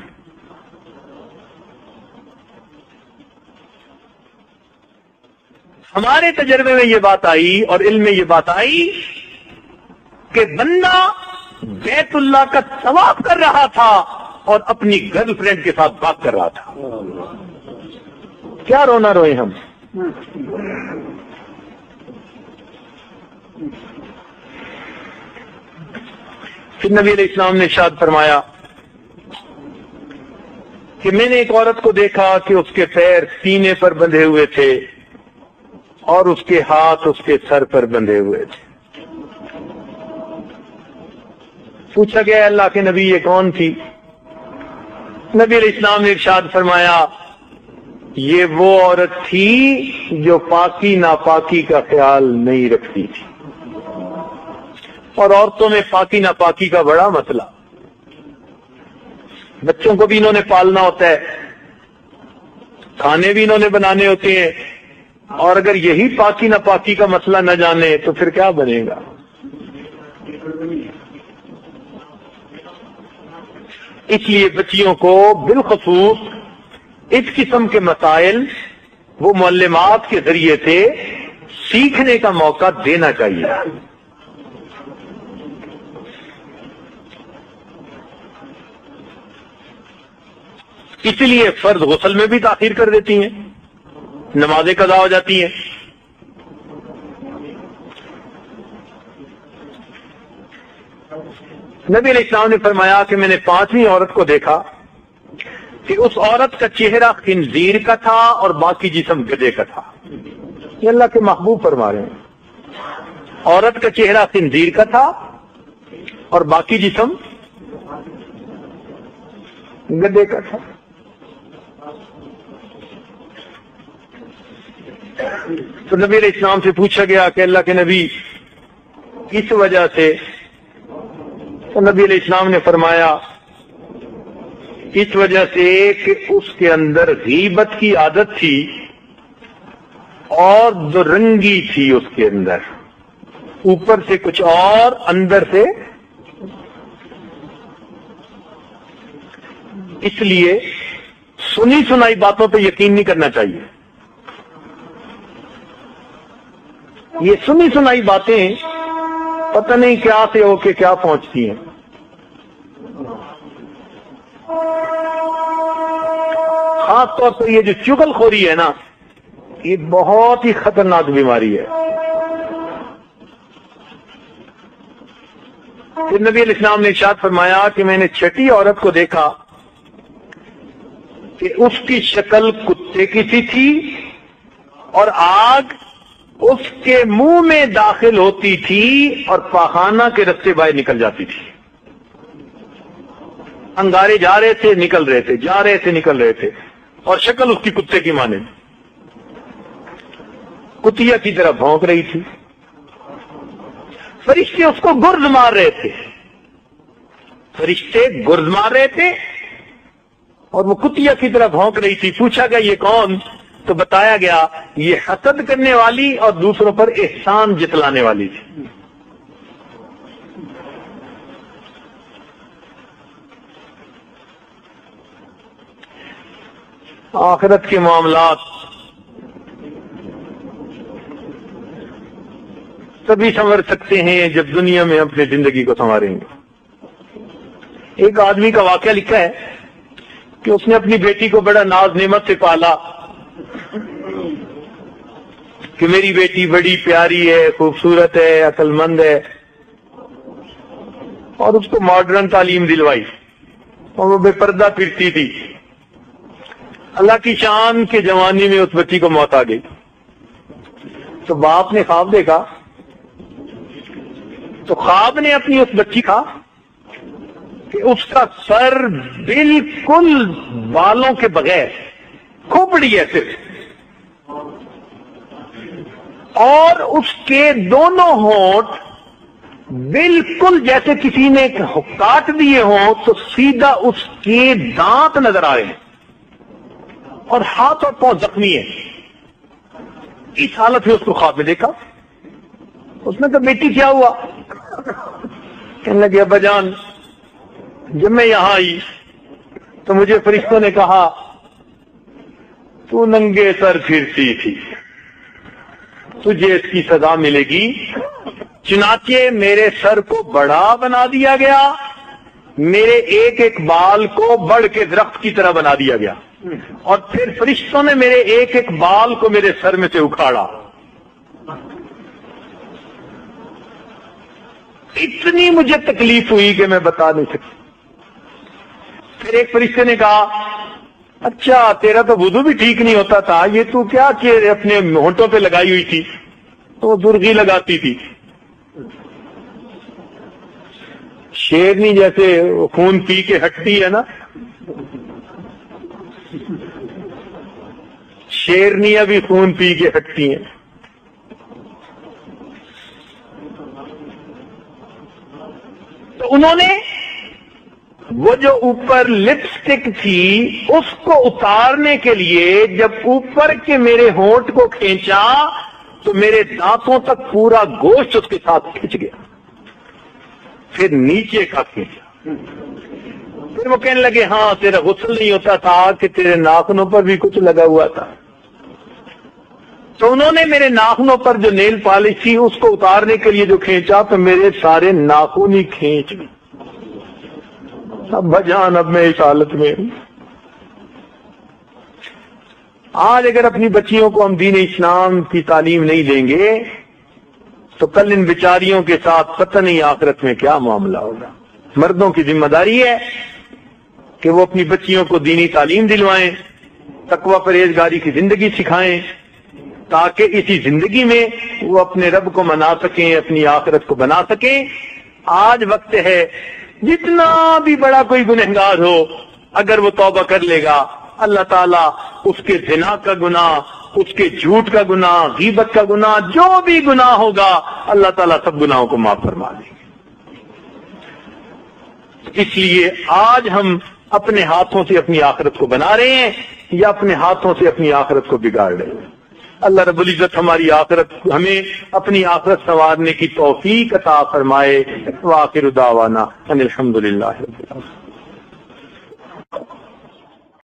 ہمارے تجربے میں یہ بات آئی اور علم میں یہ بات آئی کہ بندہ بیت اللہ کا طواف کر رہا تھا اور اپنی گرل فرینڈ کے ساتھ بات کر رہا تھا. کیا رونا روئے ہم. پھر نبی علیہ السلام نے ارشاد فرمایا کہ میں نے ایک عورت کو دیکھا کہ اس کے پیر سینے پر بندھے ہوئے تھے اور اس کے ہاتھ اس کے سر پر بندھے ہوئے تھے. پوچھا گیا اللہ کے نبی یہ کون تھی؟ نبی علیہ السلام نے ارشاد فرمایا یہ وہ عورت تھی جو پاکی ناپاکی کا خیال نہیں رکھتی تھی. اور عورتوں میں پاکی ناپاکی کا بڑا مسئلہ. بچوں کو بھی انہوں نے پالنا ہوتا ہے، کھانے بھی انہوں نے بنانے ہوتے ہیں، اور اگر یہی پاکی ناپاکی کا مسئلہ نہ جانے تو پھر کیا بنے گا. اس لیے بچیوں کو بالخصوص اس قسم کے مسائل وہ معلمات کے ذریعے سے سیکھنے کا موقع دینا چاہیے. اس لیے فرض غسل میں بھی تاخیر کر دیتی ہیں، نمازیں قضا ہو جاتی ہیں. نبی علیہ السلام نے فرمایا کہ میں نے 5ویں عورت کو دیکھا کہ اس عورت کا چہرہ خنزیر کا تھا اور باقی جسم گدھے کا تھا. یہ اللہ کے محبوب فرما رہے ہیں. عورت کا چہرہ خنزیر کا تھا اور باقی جسم گدھے کا تھا. تو نبی علیہ السلام سے پوچھا گیا کہ اللہ کے نبی کس وجہ سے؟ تو نبی علیہ السلام نے فرمایا اس وجہ سے کہ اس کے اندر غیبت کی عادت تھی اور دو رنگی تھی اس کے اندر، اوپر سے کچھ اور اندر سے. اس لیے سنی سنائی باتوں پہ یقین نہیں کرنا چاہیے. یہ سنی سنائی باتیں پتہ نہیں کیا سے ہو کے کیا پہنچتی ہیں. خاص طور پر یہ جو چغل خوری ہے نا، یہ بہت ہی خطرناک بیماری ہے. پھر نبی علیہ السلام نے ارشاد فرمایا کہ میں نے 6ٹھی عورت کو دیکھا کہ اس کی شکل کتے کی سی تھی اور آگ اس کے منہ میں داخل ہوتی تھی اور پاخانہ کے رستے باہر نکل جاتی تھی. انگارے جا رہے تھے نکل رہے تھے، جا رہے تھے نکل رہے تھے، اور شکل اس کی کتے کی مانند کتیا کی طرح بھونک رہی تھی. فرشتے اس کو گرد مار رہے تھے، فرشتے گرد مار رہے تھے اور وہ کتیا کی طرح بھونک رہی تھی. پوچھا گیا یہ کون؟ تو بتایا گیا یہ حسد کرنے والی اور دوسروں پر احسان جتلانے والی تھی. آخرت کے معاملات تبھی سنور سکتے ہیں جب دنیا میں اپنی زندگی کو سنواریں گے. ایک آدمی کا واقعہ لکھا ہے کہ اس نے اپنی بیٹی کو بڑا ناز نعمت سے پالا کہ میری بیٹی بڑی پیاری ہے، خوبصورت ہے، عقل مند ہے، اور اس کو ماڈرن تعلیم دلوائی اور وہ بے پردہ پھرتی تھی. اللہ کی شان کے جوانی میں اس بچی کو موت آ گئی. تو باپ نے خواب دیکھا، تو خواب نے اپنی اس بچی کا کہ اس کا سر بالکل بالوں کے بغیر، کھوپڑی ہے صرف، اور اس کے دونوں ہونٹ بالکل جیسے کسی نے کاٹ دیے ہوں تو سیدھا اس کے دانت نظر آ رہے ہیں، اور ہاتھ اور پاؤں زخمی ہے۔ اس حالت میں اس کو خواب میں دیکھا، اس نے کہا بیٹی کیا ہوا؟ کہنے لگے ابا جان جب میں یہاں آئی تو مجھے فرشتوں نے کہا تو ننگے سر پھرتی تھی، تجھے اس کی سزا ملے گی۔ چنانچہ میرے سر کو بڑا بنا دیا گیا، میرے ایک ایک بال کو بڑھ کے درخت کی طرح بنا دیا گیا، اور پھر فرشتوں نے میرے ایک ایک بال کو میرے سر میں سے اکھاڑا۔ اتنی مجھے تکلیف ہوئی کہ میں بتا نہیں سکتا۔ پھر ایک فرشتے نے کہا اچھا تیرا تو وضو بھی ٹھیک نہیں ہوتا تھا، یہ تو کیا کہ اپنے ہونٹوں پہ لگائی ہوئی تھی؟ تو درگی لگاتی تھی۔ شیرنی جیسے خون پی کے ہٹتی ہے نا، شیرنیاں بھی خون پی کے ہٹتی ہیں۔ تو انہوں نے وہ جو اوپر لپسٹک تھی اس کو اتارنے کے لیے جب اوپر کے میرے ہونٹ کو کھینچا تو میرے دانتوں تک پورا گوشت اس کے ساتھ کھنچ گیا، پھر نیچے کا کھینچا۔ پھر وہ کہنے لگے ہاں تیرا غسل نہیں ہوتا تھا کہ تیرے ناخنوں پر بھی کچھ لگا ہوا تھا۔ تو انہوں نے میرے ناخنوں پر جو نیل پالش تھی اس کو اتارنے کے لیے جو کھینچا تو میرے سارے ناخن ہی کھینچ گئے۔ اب بجان اب میں اس حالت میں ہوں۔ آج اگر اپنی بچیوں کو ہم دین اسلام کی تعلیم نہیں دیں گے تو کل ان بیچاریوں کے ساتھ پتہ نہیں آخرت میں کیا معاملہ ہوگا۔ مردوں کی ذمہ داری ہے کہ وہ اپنی بچیوں کو دینی تعلیم دلوائیں، تقوی پرہیزگاری کی زندگی سکھائیں، تاکہ اسی زندگی میں وہ اپنے رب کو منا سکیں، اپنی آخرت کو بنا سکیں۔ آج وقت ہے جتنا بھی بڑا کوئی گنہگار ہو اگر وہ توبہ کر لے گا اللہ تعالیٰ اس کے زنا کا گناہ، اس کے جھوٹ کا گناہ، غیبت کا گناہ، جو بھی گناہ ہوگا اللہ تعالیٰ سب گناہوں کو معاف فرما دے گا۔ اس لیے آج ہم اپنے ہاتھوں سے اپنی آخرت کو بنا رہے ہیں یا اپنے ہاتھوں سے اپنی آخرت کو بگاڑ رہے ہیں۔ اللہ رب العزت ہماری آخرت، ہمیں اپنی آخرت سنوارنے کی توفیق عطا فرمائے۔ وآخر دعوانا ان الحمد للہ رب العالمین۔